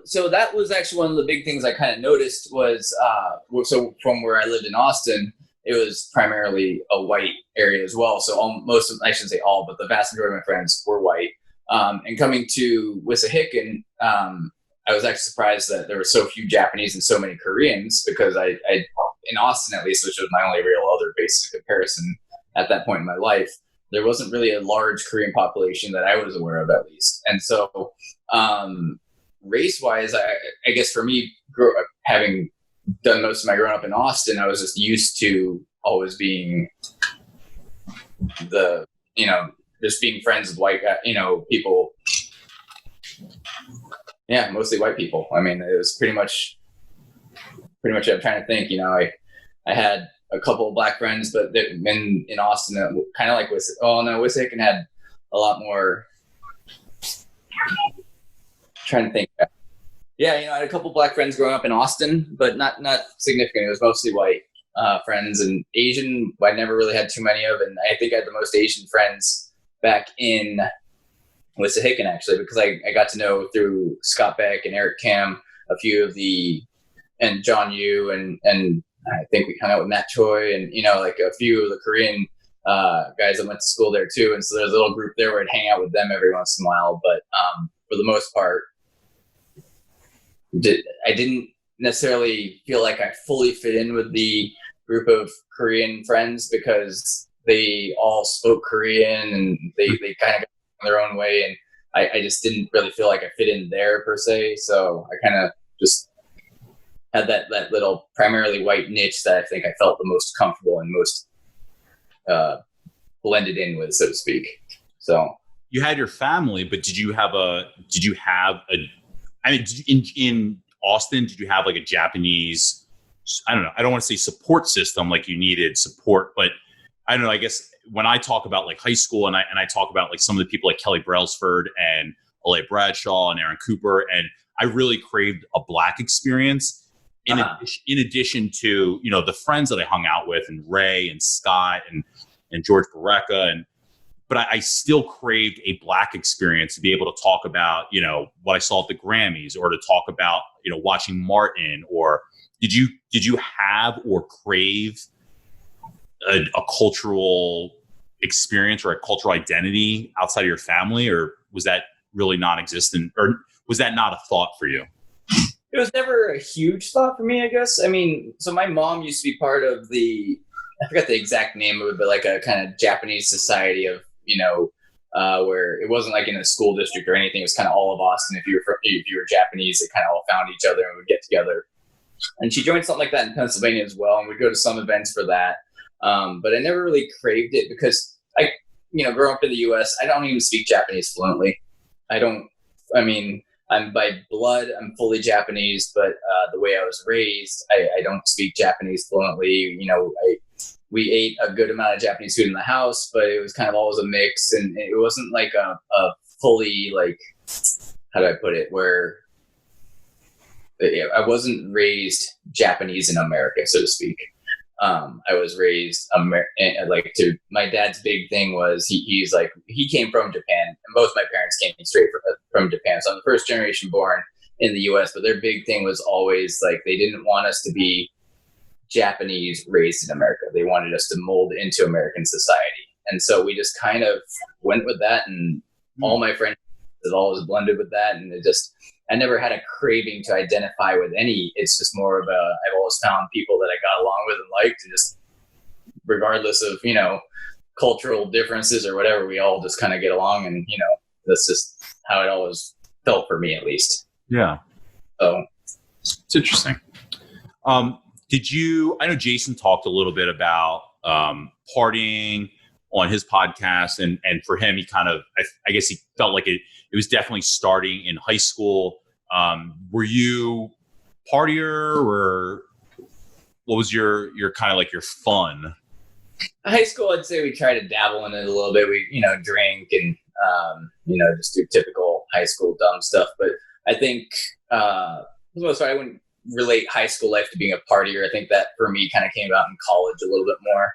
So that was actually one of the big things I kind of noticed was, so from where I lived in Austin, it was primarily a white area as well. So I shouldn't say all, but the vast majority of my friends were white. And coming to Wissahickon, I was actually surprised that there were so few Japanese and so many Koreans, because I in Austin at least, which was my only real other basic comparison at that point in my life, there wasn't really a large Korean population that I was aware of, at least. And so race-wise, I guess for me, having done most of my growing up in Austin, I was just used to always being just being friends with white, people. Yeah, mostly white people. I mean, it was pretty much. I'm trying to think. I had a couple of Black friends, but in Austin, kind of like Wissahickon had a lot more. Trying to think. Yeah, I had a couple Black friends growing up in Austin, but not significant. It was mostly white friends, and Asian I never really had too many of, and I think I had the most Asian friends back in Wissahickon, actually, because I got to know through Scott Beck and Eric Kam a few of and John Yu, and I think we hung out with Matt Choi, and like a few of the Korean guys that went to school there too. And so there's a little group there where I'd hang out with them every once in a while, but for the most part, I didn't necessarily feel like I fully fit in with the group of Korean friends, because they all spoke Korean and they kind of got their own way, and I just didn't really feel like I fit in there per se. So I kind of just had that little primarily white niche that I think I felt the most comfortable and most blended in with, so to speak. So you had your family, but did you have in Austin, did you have like a Japanese, I don't know, I don't want to say support system, like you needed support, but I don't know, I guess when I talk about like high school and I talk about like some of the people like Kelly Brailsford and Alea Bradshaw and Aaron Cooper, and I really craved a Black experience in addition to, the friends that I hung out with, and Ray and Scott and George Barreca, but I still craved a Black experience to be able to talk about, what I saw at the Grammys, or to talk about, watching Martin. Or did you have or crave a cultural experience or a cultural identity outside of your family, or was that really non-existent, or was that not a thought for you? It was never a huge thought for me, I guess. I mean, so my mom used to be part of I forgot the exact name of it, but like a kind of Japanese society of, where it wasn't like in a school district or anything. It was kind of all of Austin. If you were Japanese, they kind of all found each other and would get together. And she joined something like that in Pennsylvania as well, and we'd go to some events for that. But I never really craved it, because growing up in the U.S., I don't even speak Japanese fluently. I'm by blood, I'm fully Japanese, but the way I was raised, I don't speak Japanese fluently. We ate a good amount of Japanese food in the house, but it was kind of always a mix, and it wasn't like a fully, like, how do I put it, where I wasn't raised Japanese in America, so to speak. I was raised my dad's big thing was he came from Japan, and both my parents came straight from Japan. So I'm the first generation born in the US, but their big thing was always like, they didn't want us to be Japanese raised in America. They wanted us to mold into American society. And so we just kind of went with that. And all my friends it always blended with that. And I never had a craving to identify with any. It's just more of I've always found people that I got along with and liked, and just regardless of, cultural differences or whatever, we all just kind of get along. And, that's just how it always felt for me, at least. Yeah. So it's interesting. I know Jason talked a little bit about partying on his podcast, and for him, he kind of, I guess he felt like it was definitely starting in high school. Were you partier, or what was your kind of like your fun? High school, I'd say we try to dabble in it a little bit. We, drink and, just do typical high school dumb stuff. But I think, for the most part, I wouldn't relate high school life to being a partier. I think that for me kind of came out in college a little bit more.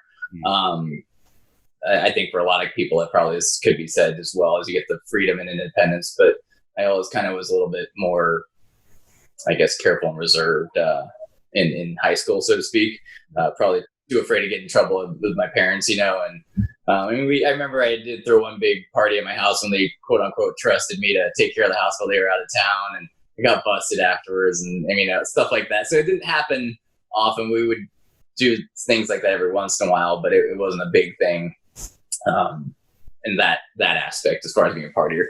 I think for a lot of people, it probably could be said as well, as you get the freedom and independence. But I always kind of was a little bit more, I guess, careful and reserved in high school, so to speak. Probably too afraid to get in trouble with my parents, and I remember I did throw one big party at my house when they quote unquote trusted me to take care of the house while they were out of town, and I got busted afterwards, and stuff like that. So it didn't happen often. We would do things like that every once in a while, but it wasn't a big thing in that aspect as far as being a partier.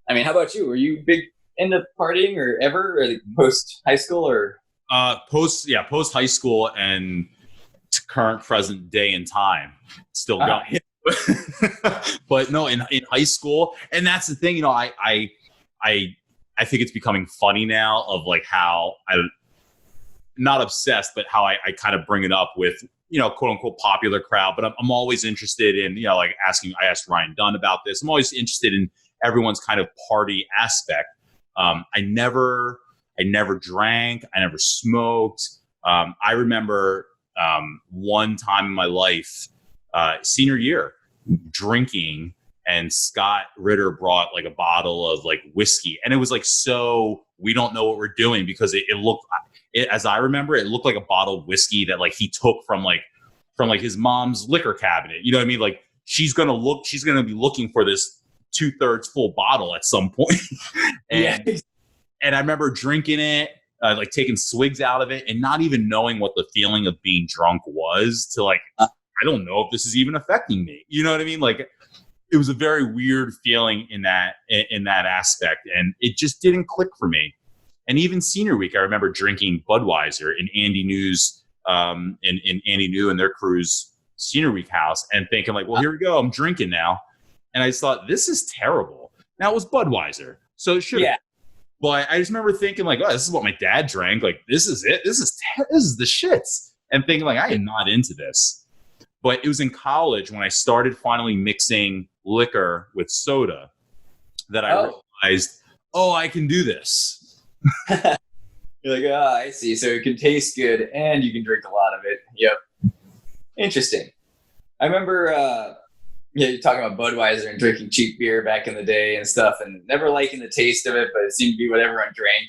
How about you? Were you big into partying or ever, or post high school, or post high school and to current present day and time still going? But no, in high school, and that's the thing, I think it's becoming funny now of like how I'm not obsessed, but how I kind of bring it up with, quote unquote popular crowd. But I'm always interested in, I asked Ryan Dunn about this. I'm always interested in everyone's kind of party aspect. I never drank. I never smoked. I remember one time in my life, senior year, drinking, and Scott Ritter brought like a bottle of like whiskey, and it was like, so we don't know what we're doing, because it looked, as I remember, it looked like a bottle of whiskey that like he took from his mom's liquor cabinet. You know what I mean? Like she's gonna be looking for this 2/3 full bottle at some point. And I remember drinking it, like taking swigs out of it, and not even knowing what the feeling of being drunk was, to like, I don't know if this is even affecting me. You know what I mean? Like, it was a very weird feeling in that aspect, and it just didn't click for me. And even senior week, I remember drinking Budweiser in Andy New's, in Andy New and their crew's senior week house, and thinking like, well, here we go, I'm drinking now. And I just thought, this is terrible. Now it was Budweiser, so it should. Yeah. But I just remember thinking like, oh, this is what my dad drank. Like, this is it. This is the shits. And thinking like, I am not into this. But it was in college when I started finally mixing liquor with soda that I realized, I can do this. You're like, I see. So it can taste good and you can drink a lot of it. Yep. Interesting. I remember, you're talking about Budweiser and drinking cheap beer back in the day and stuff, and never liking the taste of it, but it seemed to be what everyone drank,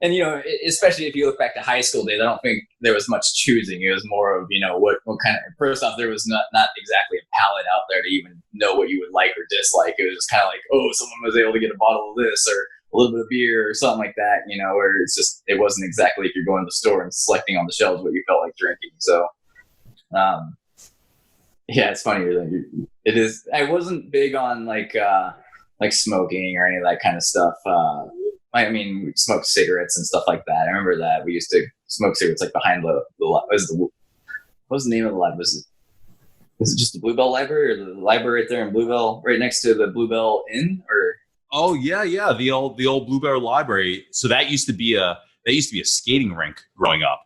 and especially if you look back to high school days, I don't think there was much choosing. It was more of, what kind of, first off, there was not exactly a palette out there to even know what you would like or dislike. It was just kind of like, someone was able to get a bottle of this or a little bit of beer or something like that, where it's just, it wasn't exactly if you're going to the store and selecting on the shelves what you felt like drinking. So, yeah, it's funny. It is. I wasn't big on like smoking or any of that kind of stuff. We smoked cigarettes and stuff like that. I remember that we used to smoke cigarettes like behind what was the name of the lab? Was it just the Bluebell Library, or the library right there in Bluebell, right next to the Bluebell Inn? Or the old Bluebell Library. So that used to be a skating rink growing up.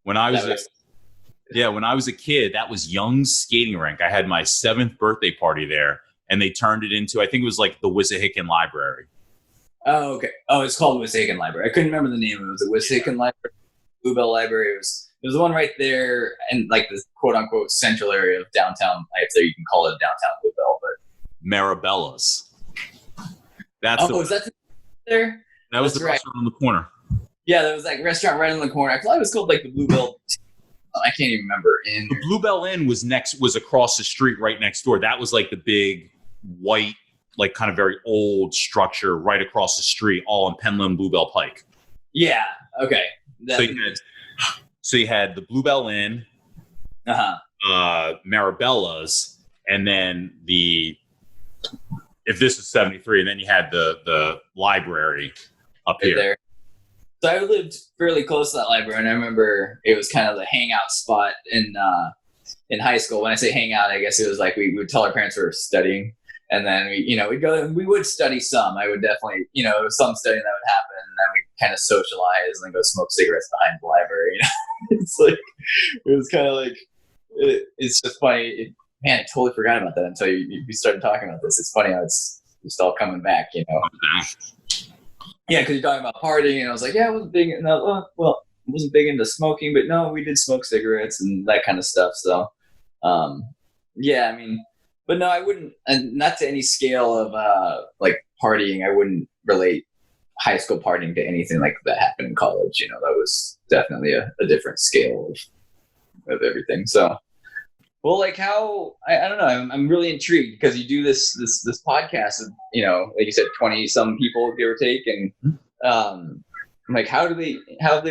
When I was a kid, that was Young's skating rink. I had my 7th birthday party there, and they turned it into, I think it was like the Wissahickon Library. Oh, okay. Oh, it's called Wissahickon Library. I couldn't remember the name. It was the Wissahickon Library, Bluebell Library. It was the one right there, and like the quote unquote central area of downtown. If there you can call it downtown Bluebell, but Marabella's. Is that there? That was the restaurant on the corner. Yeah, there was like restaurant right on the corner. I thought it was called like the Bluebell. I can't even remember. The Bluebell Inn was across the street, right next door. That was like the big white like kind of very old structure right across the street, all in Penland Bluebell Pike. Yeah. Okay. So you had the Bluebell Inn, Marabella's, and then if this is 73, and then you had the library up right here. There. So I lived fairly close to that library, and I remember it was kind of the hangout spot in high school. When I say hangout, I guess it was like we would tell our parents we were studying, and then we'd go and we would study some. I would definitely, some studying that would happen, and then we'd kind of socialize and then go smoke cigarettes behind the library. It's like, it was kind of like, it's just funny. Man, I totally forgot about that until you started talking about this. It's funny how it's just all coming back, Yeah, because you're talking about partying, and I was like, yeah, I wasn't big. I wasn't big into smoking, but no, we did smoke cigarettes and that kind of stuff. So, yeah, I mean, but no, I wouldn't, and not to any scale of like partying. I wouldn't relate high school partying to anything like that happened in college. That was definitely a different scale of everything. So, well, like how I don't know. I'm really intrigued because you do this podcast of like you said, 20 some people, give or take, and like how have they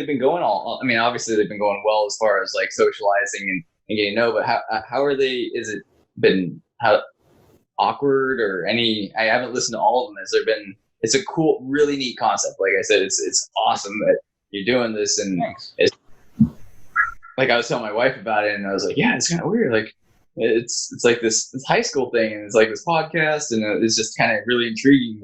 been going? All I mean, obviously they've been going well as far as like socializing and getting to know. But how are they? Is it been awkward or any? I haven't listened to all of them. Has there been? It's a cool, really neat concept. Like I said, it's awesome that you're doing this, and it's. Like I was telling my wife about it, and I was like, "Yeah, it's kind of weird. Like, it's like this high school thing, and it's like this podcast, and it's just kind of really intriguing."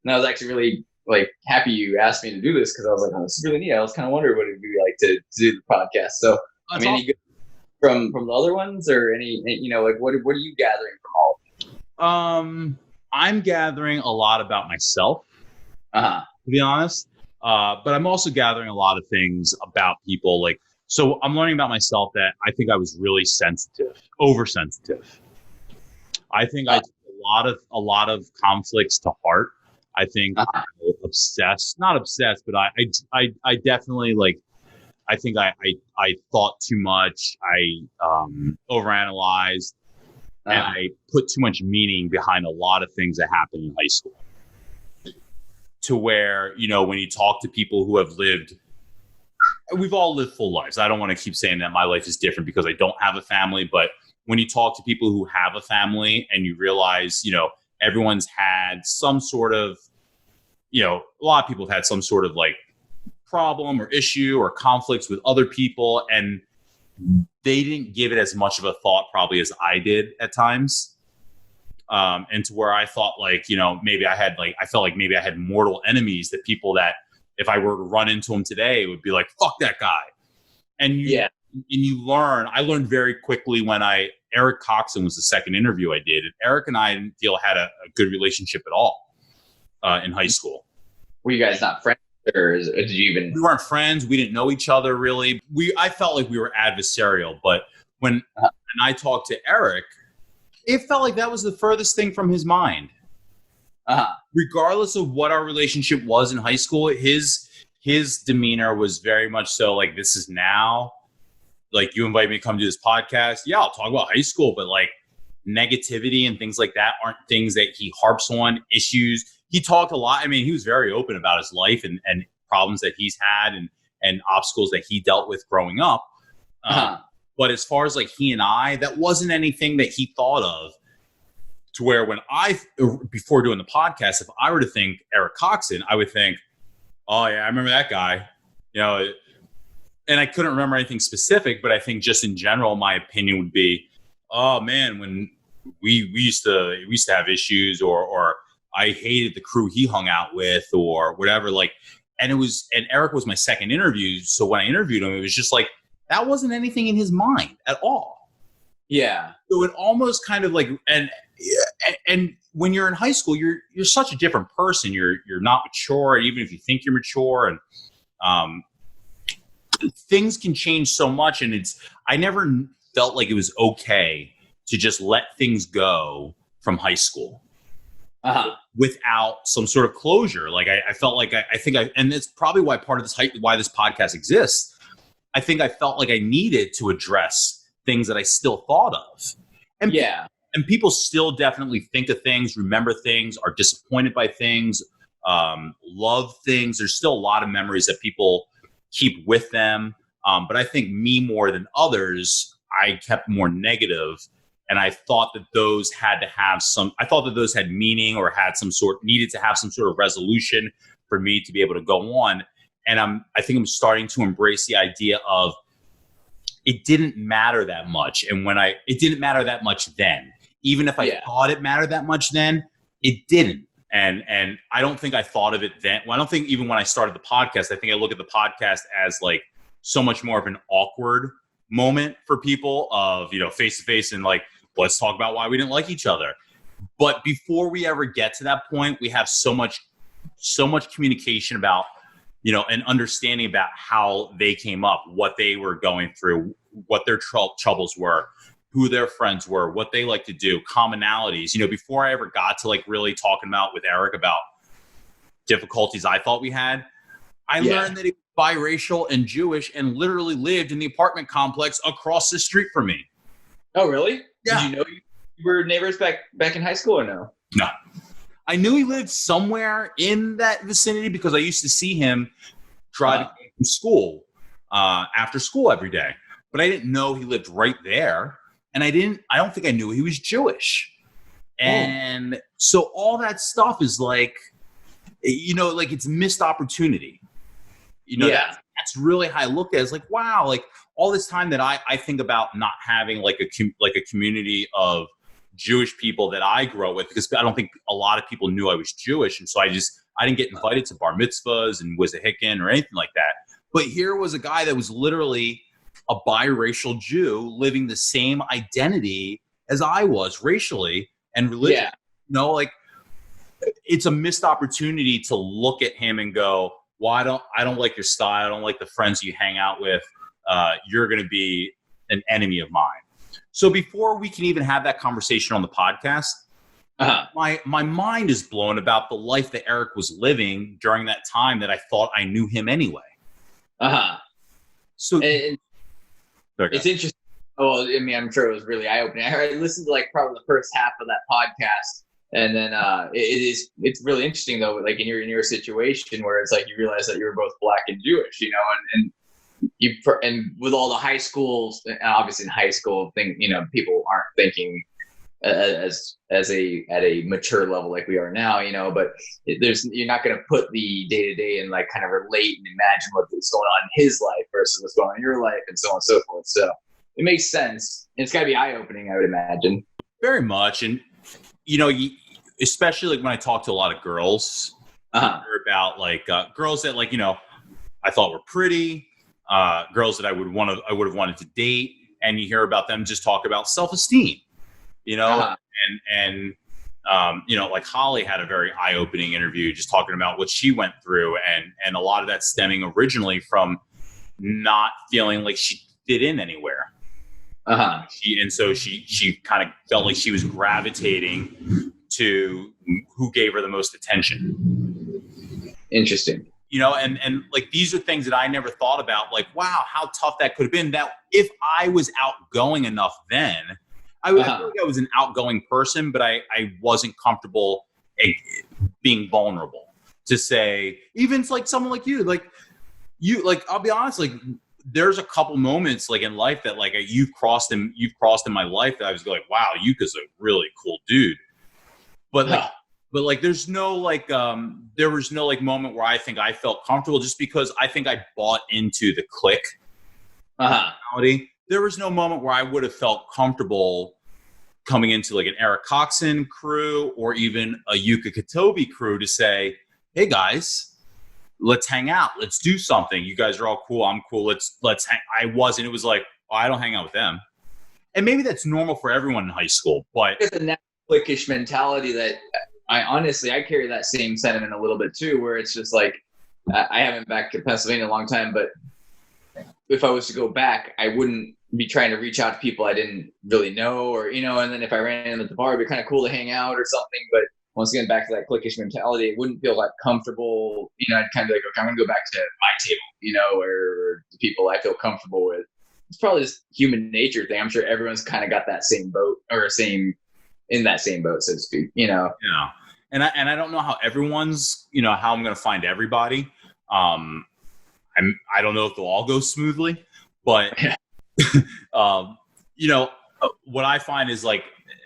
And I was actually really like happy you asked me to do this because I was like, "Oh, this is really neat." I was kind of wondering what it'd be like to do the podcast. So, That's I mean, any good from the other ones, or any like what are you gathering from all of them? I'm gathering a lot about myself, to be honest, but I'm also gathering a lot of things about people, like. So I'm learning about myself that I think I was really oversensitive. I think I took a lot of conflicts to heart. I think I'm not obsessed, but I definitely I think I thought too much. I overanalyzed, and I put too much meaning behind a lot of things that happened in high school. To where, when you talk to people who have lived, we've all lived full lives. I don't want to keep saying that my life is different because I don't have a family, but when you talk to people who have a family and you realize, everyone's had some sort of, a lot of people have had some sort of like problem or issue or conflicts with other people, and they didn't give it as much of a thought probably as I did at times. And to where I thought maybe I felt like maybe I had mortal enemies, that people that, if I were to run into him today, it would be like, fuck that guy. And you learn. I learned very quickly when Eric Coxon was the second interview I did. And Eric and I didn't feel had a good relationship at all in high school. Were you guys not friends, or did you even? We weren't friends. We didn't know each other really. I felt like we were adversarial. But when I talked to Eric, it felt like that was the furthest thing from his mind. Regardless of what our relationship was in high school, his demeanor was very much so like, this is now, like, you invite me to come do this podcast. Yeah, I'll talk about high school, but like negativity and things like that aren't things that he harps on, issues. He talked a lot. I mean, he was very open about his life and problems that he's had and obstacles that he dealt with growing up. But as far as like he and I, that wasn't anything that he thought of. To where when before doing the podcast, if I were to think Eric Coxon, I would think, oh yeah, I remember that guy, and I couldn't remember anything specific, but I think just in general, my opinion would be, oh man, when we used to have issues, or I hated the crew he hung out with, or whatever, and Eric was my second interview. So when I interviewed him, it was just like, that wasn't anything in his mind at all. Yeah. So it almost kind of like, and when you're in high school, you're such a different person. You're not mature, even if you think you're mature, and things can change so much. And I never felt like it was okay to just let things go from high school without some sort of closure. Like I felt like and it's probably why part of why this podcast exists. I think I felt like I needed to address things that I still thought of. And And people still definitely think of things, remember things, are disappointed by things, love things. There's still a lot of memories that people keep with them. But I think me more than others, I kept more negative, and I thought that those had to have I thought that those had meaning or needed to have some sort of resolution for me to be able to go on. And I think I'm starting to embrace the idea of it didn't matter that much. And it didn't matter that much then. Even if I thought it mattered that much then, it didn't. And I don't think I thought of it then. Well, I don't think even when I started the podcast, I think I look at the podcast as like so much more of an awkward moment for people of, face to face and like, let's talk about why we didn't like each other. But before we ever get to that point, we have so much communication about, and understanding about how they came up, what they were going through, what their troubles were, who their friends were, what they like to do, commonalities. Before I ever got to like really talking with Eric about difficulties I thought we had, I learned that he was biracial and Jewish and literally lived in the apartment complex across the street from me. Oh, really? Yeah. Did you know you were neighbors back in high school or no? No. I knew he lived somewhere in that vicinity because I used to see him driving from school after school every day. But I didn't know he lived right there. And I don't think I knew he was Jewish. And so all that stuff is like, like it's missed opportunity. That's really how I look at it. It's like, wow, like all this time that I think about not having like a community of Jewish people that I grew up with, because I don't think a lot of people knew I was Jewish. And so I didn't get invited to bar mitzvahs and was a hickin or anything like that. But here was a guy that was literally a biracial Jew living the same identity as I was racially and religiously. Like it's a missed opportunity to look at him and go, well, I don't like your style. I don't like the friends you hang out with. You're going to be an enemy of mine. So before we can even have that conversation on the podcast, my mind is blown about the life that Eric was living during that time that I thought I knew him anyway. So it's interesting. Well, I mean, I'm sure it was really eye-opening. I listened to like probably the first half of that podcast, and then it's really interesting though, like in your situation where it's like you realize that you were both Black and Jewish, and with all the high schools, obviously in high school thing, people aren't thinking at a mature level like we are now, but you're not going to put the day to day and like kind of relate and imagine what's going on in his life versus what's going on in your life and so on and so forth. So it makes sense. It's got to be eye opening, I would imagine. Very much. And, especially like when I talk to a lot of girls about like girls that like, I thought were pretty, girls that I would have wanted to date. And you hear about them just talk about self-esteem. And like Holly had a very eye-opening interview just talking about what she went through and a lot of that stemming originally from not feeling like she fit in anywhere. So she kind of felt like she was gravitating to who gave her the most attention. Interesting. And like these are things that I never thought about, like, wow, how tough that could have been. That if I was outgoing enough then, I feel like I was an outgoing person, but I wasn't comfortable being vulnerable to say, even it's like someone like you, I'll be honest, like there's a couple moments like in life that like you've crossed in my life that I was like, wow, Euka's a really cool dude. But there's no like, there was no like moment where I think I felt comfortable just because I think I bought into the clique personality. There was no moment where I would have felt comfortable coming into like an Eric Coxon crew or even a Euka Kotabe crew to say, hey guys, let's hang out. Let's do something. You guys are all cool. I'm cool. Let's hang. It was like, oh, I don't hang out with them. And maybe that's normal for everyone in high school, but it's a cliquish mentality that I carry that same sentiment a little bit too, where it's just like, I haven't been back to Pennsylvania in a long time, but if I was to go back, I wouldn't be trying to reach out to people I didn't really know or, and then if I ran in at the bar, it'd be kind of cool to hang out or something. But once again, back to that cliquish mentality, it wouldn't feel like comfortable. I'd kind of be like, okay, I'm going to go back to my table, or the people I feel comfortable with. It's probably just human nature thing. I'm sure everyone's kind of got that same boat or same in that same boat, so to speak, Yeah. And I don't know how everyone's, how I'm going to find everybody. I don't know if they'll all go smoothly, but, what I find is like,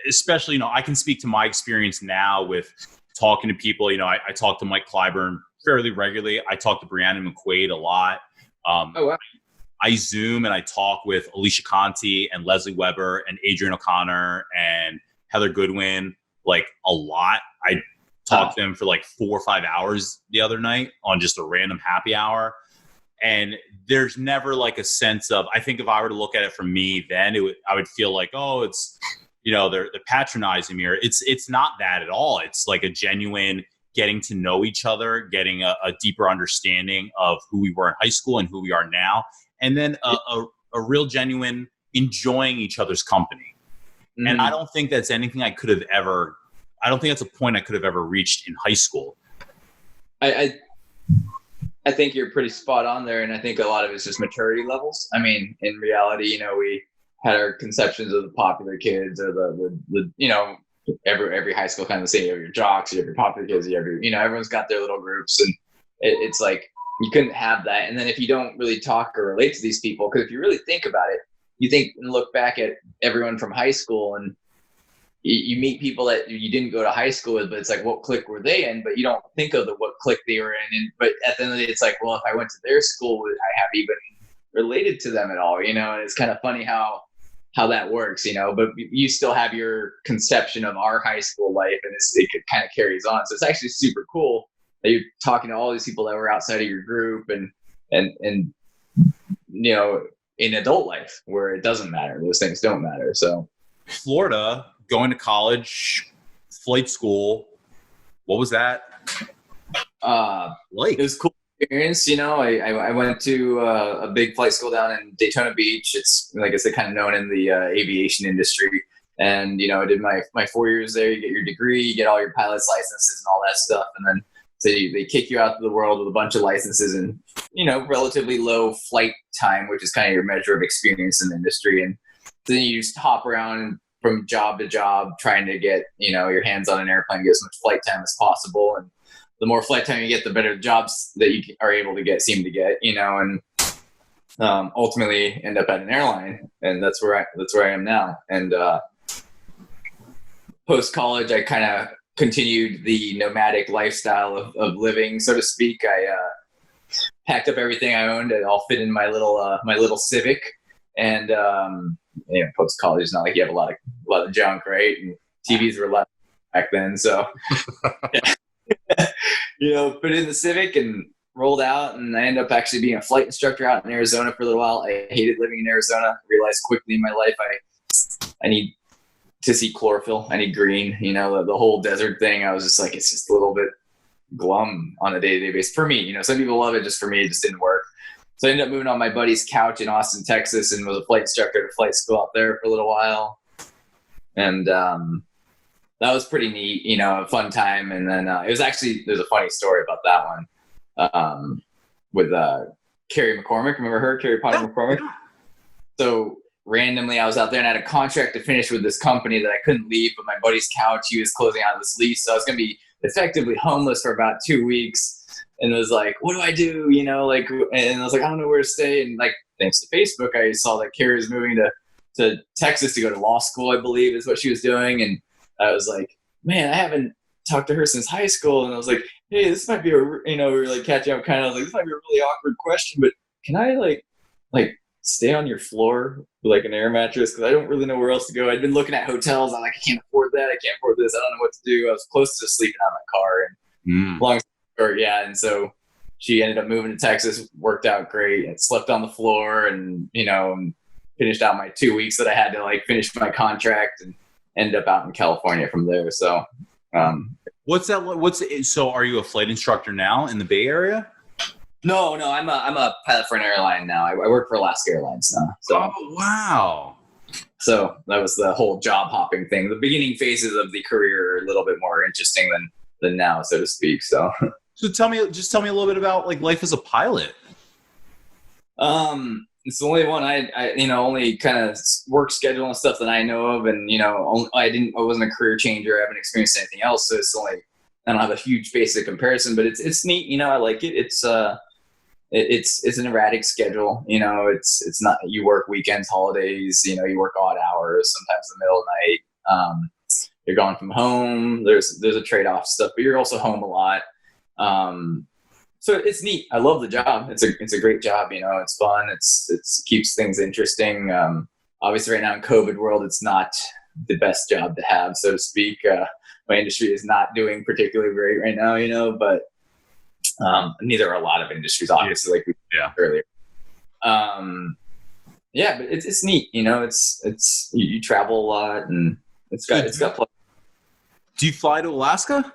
especially, I can speak to my experience now with talking to people. I talk to Mike Clyburn fairly regularly. I talk to Brianna McQuaid a lot. Oh, wow. I Zoom and I talk with Alicia Conti and Leslie Weber and Adrienne O'Connor and Heather Goodwin, like a lot. I talked to them for like 4 or 5 hours the other night on just a random happy hour. And there's never like a sense of, I think if I were to look at it from me, then I would feel like, oh, it's, they're patronizing me, or it's not that at all. It's like a genuine getting to know each other, getting a deeper understanding of who we were in high school and who we are now. And then a real genuine enjoying each other's company. Mm-hmm. And I don't think that's anything I don't think that's a point I could have ever reached in high school. I think you're pretty spot on there. And I think a lot of it's just maturity levels. I mean, in reality, we had our conceptions of the popular kids, or the every high school kind of the same. You have your jocks, you have your popular kids, you have your, everyone's got their little groups, and it's like, you couldn't have that. And then if you don't really talk or relate to these people, because if you really think about it, you think and look back at everyone from high school, and you meet people that you didn't go to high school with, but it's like, what clique were they in? But you don't think of what clique they were in. But at the end of the day, it's like, well, if I went to their school, would I have even related to them at all? And it's kind of funny how that works, but you still have your conception of our high school life, and it kind of carries on. So it's actually super cool that you're talking to all these people that were outside of your group, and in adult life where it doesn't matter, those things don't matter. So Florida, going to college, flight school, what was that like? It was cool experience. I went to a big flight school down in Daytona Beach. It's, like I said, kind of known in the aviation industry. And, I did my 4 years there. You get your degree, you get all your pilot's licenses and all that stuff. And then so they kick you out to the world with a bunch of licenses and, relatively low flight time, which is kind of your measure of experience in the industry. And then you just hop around from job to job trying to get, your hands on an airplane, get as much flight time as possible. And the more flight time you get, the better jobs that you are able to seem to get, and ultimately end up at an airline. And that's where I am now. And post-college, I kind of continued the nomadic lifestyle of living, so to speak. I packed up everything I owned. It all fit in my little Civic. And post-college, it's not like you have a lot of junk, right? And TVs were left back then. So, put in the Civic and rolled out, and I ended up actually being a flight instructor out in Arizona for a little while. I hated living in Arizona. I realized quickly in my life I need to see chlorophyll. I need green. The whole desert thing. I was just like, it's just a little bit glum on a day-to-day basis for me. Some people love it. Just for me, it just didn't work. So I ended up moving on my buddy's couch in Austin, Texas, and was a flight instructor at a flight school out there for a little while. And that was pretty neat, a fun time. And then there's a funny story about that one with Carrie McCormick. Remember her, Carrie Potter McCormick? So randomly, I was out there and I had a contract to finish with this company that I couldn't leave, but my buddy's couch, he was closing out this lease. So I was going to be effectively homeless for about 2 weeks. And it was like, what do I do? And I was like, I don't know where to stay. And like, thanks to Facebook, I saw that Carrie was moving to Texas to go to law school, I believe is what she was doing. And I was like, man, I haven't talked to her since high school. And I was like, hey, this might be we were like catching up kind of like, this might be a really awkward question, but can I like stay on your floor with like an air mattress? Cause I don't really know where else to go. I'd been looking at hotels. I'm like, I can't afford that. I can't afford this. I don't know what to do. I was close to just sleeping out of my car, and long story short, yeah. And so she ended up moving to Texas, worked out great, and slept on the floor, and, finished out my 2 weeks that I had to like finish my contract, and ended up out in California from there. So, so are you a flight instructor now in the Bay Area? No, I'm a pilot for an airline now. I work for Alaska Airlines now. So. Oh, wow. So that was the whole job hopping thing. The beginning phases of the career are a little bit more interesting than now, so to speak. So tell me a little bit about like life as a pilot. It's the only one I only kind of work schedule and stuff that I know of, and I wasn't a career changer. I haven't experienced anything else, so it's only I don't have a huge basic comparison, but it's neat. I like it. It's an erratic schedule. It's not you work weekends, holidays. You work odd hours, sometimes in the middle of the night. You're gone from home. There's a trade-off stuff, but you're also home a lot. So it's neat. I love the job. It's a great job. It's fun. It's keeps things interesting. Obviously right now in COVID world, it's not the best job to have, so to speak. My industry is not doing particularly great right now, but neither are a lot of industries, obviously, like we said earlier. But it's neat. It's you travel a lot, and it's got plus. Do you fly to Alaska?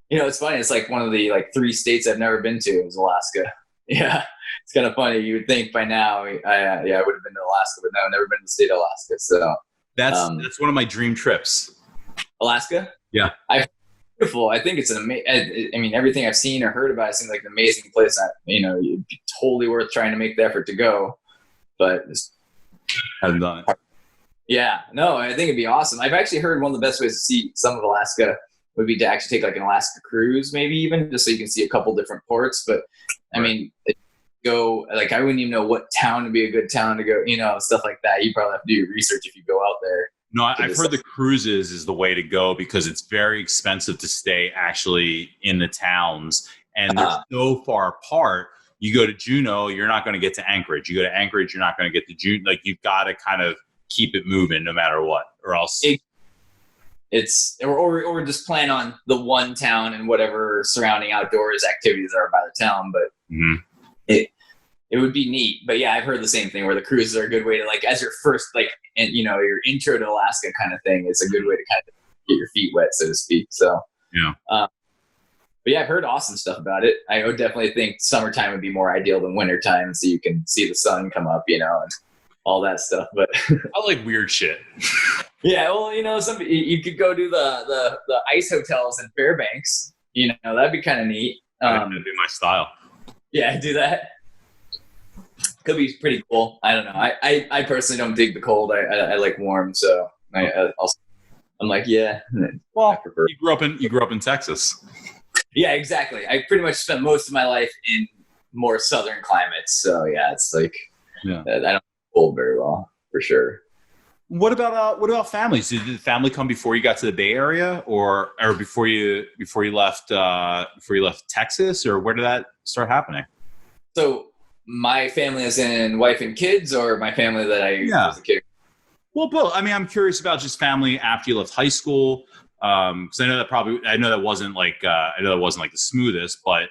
It's funny. It's like one of the 3 states I've never been to is Alaska. Yeah, it's kind of funny. You would think by now, I would have been to Alaska, but no, I've never been to the state of Alaska. So that's one of my dream trips. Alaska. Yeah, beautiful. I think it's an amazing. I mean, everything I've seen or heard about it seems like an amazing place. It'd be totally worth trying to make the effort to go, but haven't done it. Yeah, no, I think it'd be awesome. I've actually heard one of the best ways to see some of Alaska would be to actually take an Alaska cruise, maybe even just so you can see a couple different ports. But I mean, go I wouldn't even know what town would be a good town to go, stuff like that. You probably have to do your research if you go out there. No, I've heard the cruises is the way to go because it's very expensive to stay actually in the towns, and they're so far apart. You go to Juneau, you're not going to get to Anchorage. You go to Anchorage, you're not going to get to Juneau. You've got to kind of keep it moving no matter what, or else or just plan on the one town and whatever surrounding outdoors activities are by the town. But it would be neat. But yeah, I've heard the same thing where the cruises are a good way to as your first your intro to Alaska kind of thing. It's a good way to kind of get your feet wet, so to speak. So yeah. But yeah, I've heard awesome stuff about it. I would definitely think summertime would be more ideal than wintertime, so you can see the sun come up, and all that stuff. But I like weird shit. Yeah, well, you could go do the ice hotels in Fairbanks. That'd be kind of neat. That'd be my style. Yeah, do that. Could be pretty cool. I don't know. I personally don't dig the cold. I like warm, so I'm like, yeah. Well, I prefer. You grew up in Texas. Yeah, exactly. I pretty much spent most of my life in more southern climates, so yeah, it's I don't cold very well for sure. What about families? Did the family come before you got to the Bay Area, or before you left Texas, or where did that start happening? So my family is in wife and kids, or my family that I was a kid. Well, both. I mean, I'm curious about just family after you left high school, because I know that wasn't the smoothest, but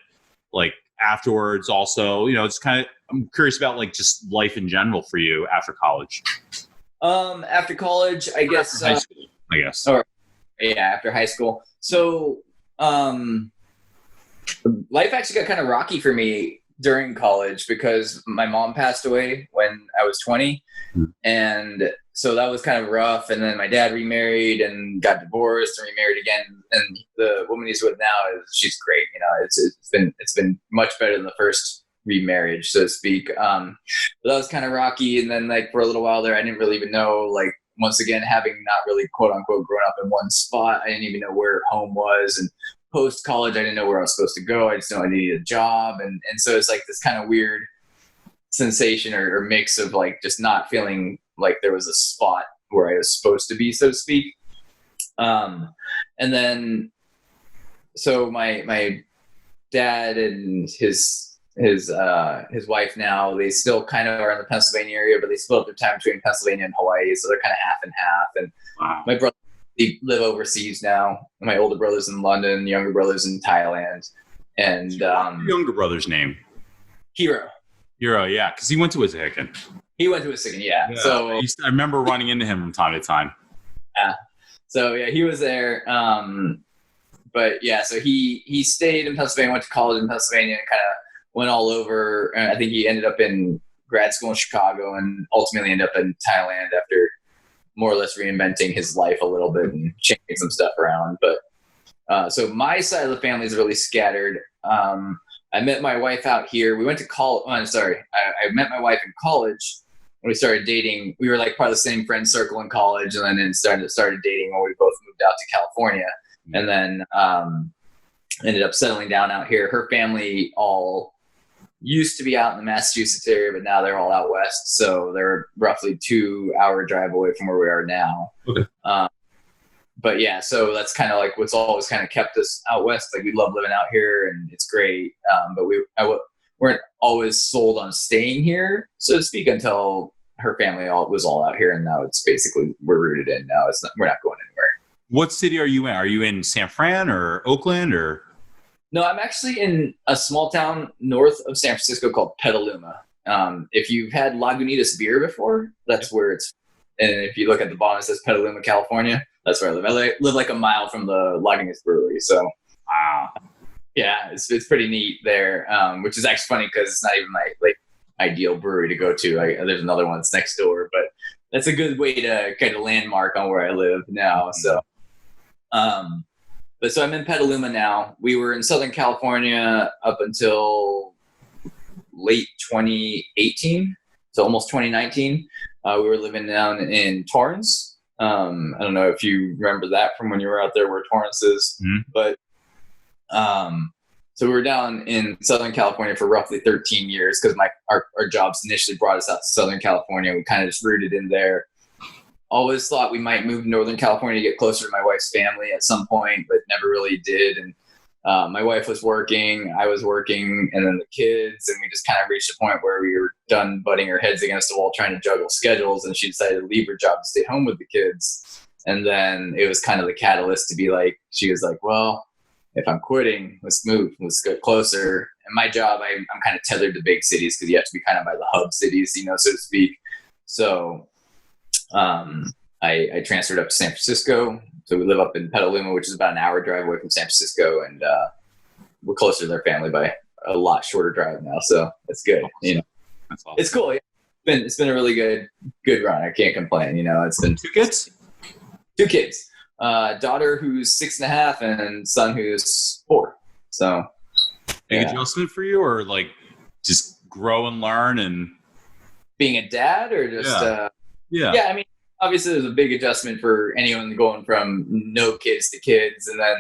afterwards also, it's kind of, I'm curious about just life in general for you after college. After college, I guess. High school, I guess. Or, yeah, after high school. So, life actually got kind of rocky for me during college because my mom passed away when I was 20. And so that was kind of rough. And then my dad remarried and got divorced and remarried again. And the woman he's with now, she's great. It's been much better than the first remarriage, so to speak. But that was kind of rocky. And then for a little while there, I didn't really even know, once again, having not really quote unquote grown up in one spot, I didn't even know where home was. And post college, I didn't know where I was supposed to go. I just know I needed a job. And so it's this kind of weird sensation or mix of just not feeling like there was a spot where I was supposed to be, so to speak. And then, so my dad and his wife now, they still kind of are in the Pennsylvania area, but they split up their time between Pennsylvania and Hawaii, so they're kind of half and half. And wow. My brother, they live overseas now. My older brother's in London, younger brother's in Thailand. And what's your younger brother's name? Hero, yeah, because he went to Wissahickon. He went to Wissahickon, yeah. So I remember running into him from time to time. Yeah. So yeah, he was there. But yeah, so he stayed in Pennsylvania, went to college in Pennsylvania, and kind of went all over. I think he ended up in grad school in Chicago and ultimately ended up in Thailand after more or less reinventing his life a little bit and changing some stuff around. But so my side of the family is really scattered. I met my wife out here. We went to college. Oh, I'm sorry. I met my wife in college. When we started dating, we were like part of the same friend circle in college, and then started dating when we both moved out to California, and then ended up settling down out here. Her family all used to be out in the Massachusetts area, but now they're all out west. So they're roughly 2-hour drive away from where we are now. Okay. But yeah, so that's kind of like what's always kind of kept us out west. Like we love living out here, and it's great. But weren't always sold on staying here, so to speak, until her family was all out here, and now it's basically we're rooted in. Now we're not going anywhere. What city are you in? Are you in San Fran or Oakland or? No, I'm actually in a small town north of San Francisco called Petaluma. If you've had Lagunitas beer before, that's where it's. And if you look at the bottom, it says Petaluma, California. That's where I live. I live like a mile from the Lagunitas brewery. So, wow. Yeah, it's pretty neat there, which is actually funny because it's not even my ideal brewery to go to. There's another one that's next door, but that's a good way to kind of landmark on where I live now. So, but so I'm in Petaluma now. We were in Southern California up until late 2018, so almost 2019. We were living down in Torrance. I don't know if you remember that from when you were out there where Torrance is, but so we were down in Southern California for roughly 13 years because our jobs initially brought us out to Southern California. We kind of just rooted in there. Always thought we might move to Northern California to get closer to my wife's family at some point, but never really did. And my wife was working, I was working, and then the kids, and we just kind of reached a point where we were done butting our heads against the wall trying to juggle schedules, and she decided to leave her job to stay home with the kids. And then it was kind of the catalyst to be like, she was like, well, if I'm quitting, let's move, let's get closer. And my job, I'm kind of tethered to big cities because you have to be kind of by the hub cities, so to speak. So I transferred up to San Francisco. So we live up in Petaluma, which is about an hour drive away from San Francisco, and we're closer to their family by a lot shorter drive now. So it's good. That's awesome. It's cool. Yeah. It's been a really good run. I can't complain. It's been 2 kids. 2 kids. Daughter who's 6.5 and son who's 4. So big adjustment for you, or like just grow and learn and being a dad, or just yeah. I mean, obviously there's a big adjustment for anyone going from no kids to kids, and then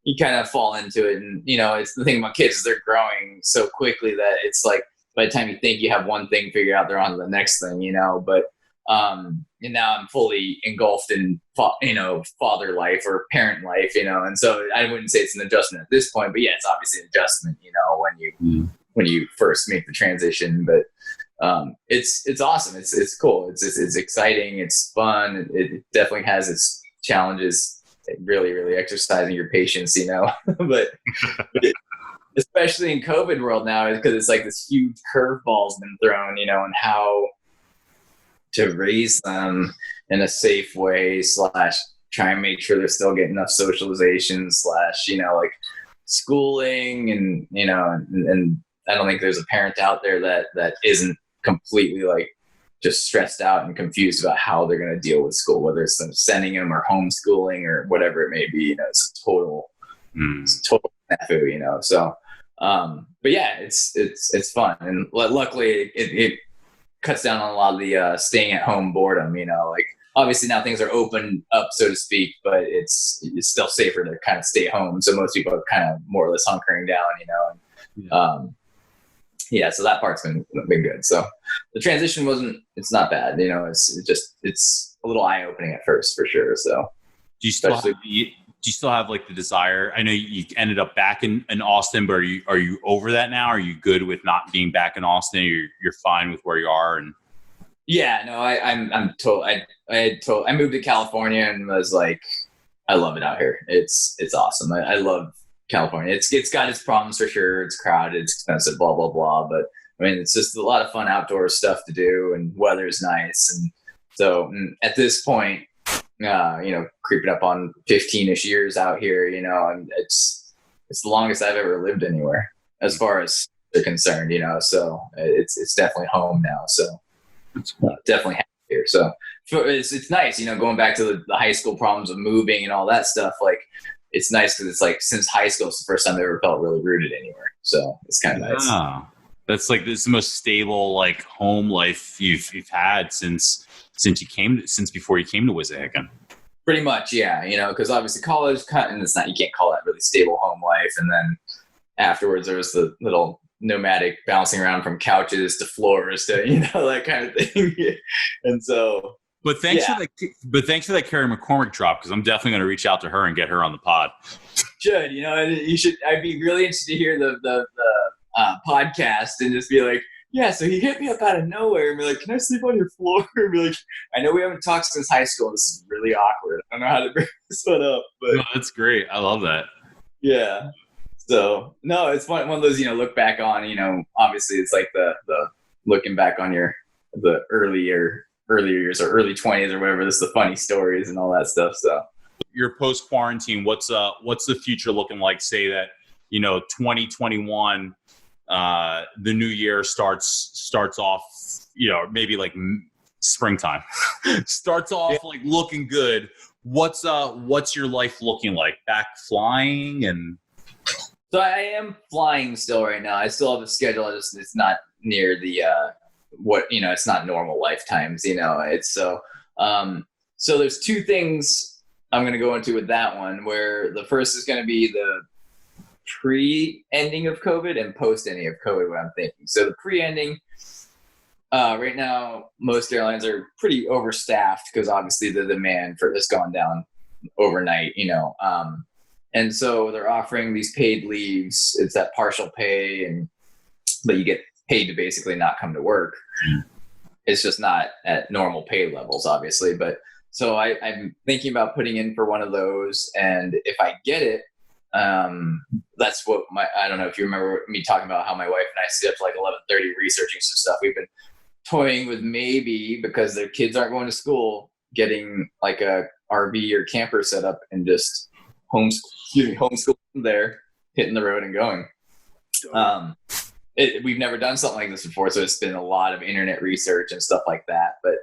you kind of fall into it. And it's the thing about kids is they're growing so quickly that it's like by the time you think you have one thing figured out, they're on to the next thing. But and now I'm fully engulfed in, father life or parent life, and so I wouldn't say it's an adjustment at this point, but yeah, it's obviously an adjustment, when you first make the transition, but it's awesome. It's cool. It's exciting. It's fun. It definitely has its challenges. Really, really exercising your patience, but especially in COVID world now, because it's like this huge curveball's been thrown, and how to raise them in a safe way / try and make sure they're still getting enough socialization / schooling and I don't think there's a parent out there that isn't completely just stressed out and confused about how they're going to deal with school, whether it's them sending them or homeschooling or whatever it may be. It's a total snafu, so but yeah, it's fun, and luckily it cuts down on a lot of the staying at home boredom. Obviously now things are opened up, so to speak, but it's still safer to kind of stay home. So most people are kind of more or less hunkering down, so that part's been good. So the transition it's not bad. It's a little eye opening at first for sure. So do you still have the desire? I know you ended up back in Austin, but are you over that now? Are you good with not being back in Austin? You're fine with where you are? And yeah, no, I'm total. I moved to California and was like, I love it out here. It's awesome. I love California. It's got its problems for sure. It's crowded, it's expensive, blah, blah, blah. But I mean, it's just a lot of fun outdoor stuff to do, and weather's nice. And so at this point, creeping up on 15-ish years out here, and it's the longest I've ever lived anywhere as far as they're concerned, so it's definitely home now. So definitely happy here. So it's nice, going back to the high school problems of moving and all that stuff. It's nice because it's since high school, it's the first time I ever felt really rooted anywhere. So it's kind of nice. That's like, this is the most stable like home life you've had since before you came to Wissahickon. Pretty much, yeah. You know, because obviously college, and it's not, you can't call that really stable home life. And then afterwards, there was the little nomadic bouncing around from couches to floors to, you know, that kind of thing. And so, but thanks for that Carrie McCormick drop, because I'm definitely going to reach out to her and get her on the pod. Should, you know, you should. I'd be really interested to hear the podcast and just be like, yeah, so he hit me up out of nowhere and be like, can I sleep on your floor? And be like, I know we haven't talked since high school. This is really awkward. I don't know how to bring this one up. But no, that's great. I love that. Yeah. So, no, it's one of those, you know, look back on, you know, obviously it's like the looking back on the earlier years or early 20s or whatever. This is the funny stories and all that stuff. So your post-quarantine, what's the future looking like? Say that, you know, 2021, the new year starts off, you know, maybe like springtime starts off like looking good. What's your life looking like? Back flying? And so I am flying still right now. I still have a schedule. It's not near the it's not normal lifetimes, you know. It's so there's two things I'm going to go into with that one, where the first is going to be the pre-ending of COVID and post-ending of COVID, what I'm thinking. So the pre-ending, right now, most airlines are pretty overstaffed because obviously the demand for this gone down overnight, you know. And so they're offering these paid leaves. It's that partial pay, but you get paid to basically not come to work. It's just not at normal pay levels, obviously. But so I'm thinking about putting in for one of those. And if I get it, that's what I don't know if you remember me talking about how my wife and I stay up to like 11:30 researching some stuff. We've been toying with maybe, because their kids aren't going to school, getting like a RV or camper set up and just homeschool there, hitting the road and going. We've never done something like this before, so it's been a lot of internet research and stuff like that. But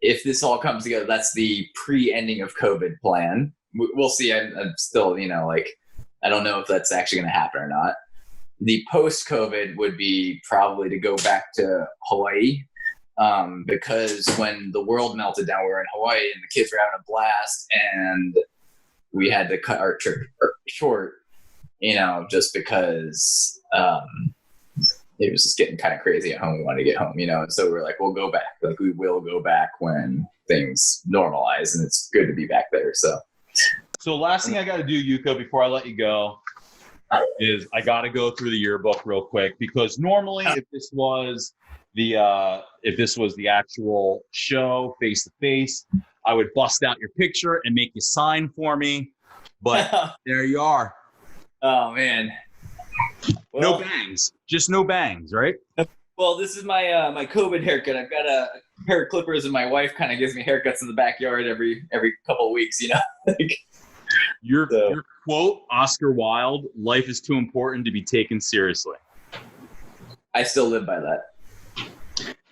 if this all comes together, that's the pre-ending of COVID plan. We'll see. I'm still, you know, like, I don't know if that's actually going to happen or not. The post-COVID would be probably to go back to Hawaii, because when the world melted down, we were in Hawaii and the kids were having a blast, and we had to cut our trip short, you know, just because it was just getting kind of crazy at home. We wanted to get home, you know, and so we're like, we'll go back. Like, we will go back when things normalize, and it's good to be back there. So last thing I got to do, Euka, before I let you go, is I got to go through the yearbook real quick, because normally if this was the actual show face to face, I would bust out your picture and make you sign for me. But there you are. Oh man. Well, no bangs, just no bangs, right? Well, this is my my COVID haircut. I've got a pair of clippers, and my wife kind of gives me haircuts in the backyard every couple of weeks, you know. Your quote, Oscar Wilde, "Life is too important to be taken seriously." I still live by that.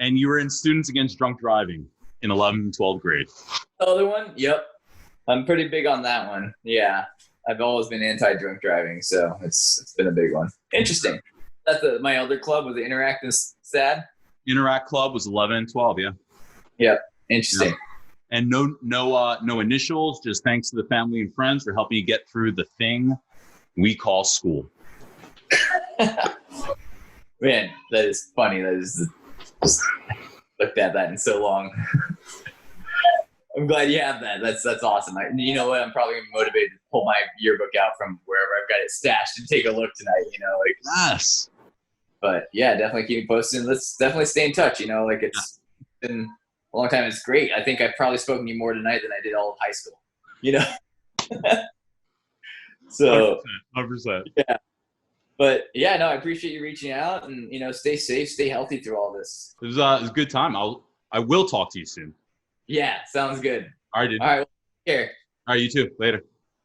And you were in Students Against Drunk Driving in 11th and 12th grade. The other one? Yep. I'm pretty big on that one. Yeah. I've always been anti-drunk driving, so it's been a big one. Interesting. That's my other club was the Interact and SAD. Interact Club was 11 and 12, yeah. Yep. Interesting. Yeah. And no initials, just thanks to the family and friends for helping you get through the thing we call school. Man, that is funny. That is just looked at that in so long. I'm glad you have that. That's awesome. You know what? I'm probably gonna be motivated to pull my yearbook out from wherever I've got it stashed and take a look tonight. You know, like yes. But yeah, definitely keep me posted. Let's definitely stay in touch. You know, like it's been a long time. It's great. I think I've probably spoken to you more tonight than I did all of high school. You know. So 100%. Yeah. But yeah, no, I appreciate you reaching out, and you know, stay safe, stay healthy through all this. It was a good time. I will talk to you soon. Yeah, sounds good. All right, dude. All right, well, take care. All right, you too. Later.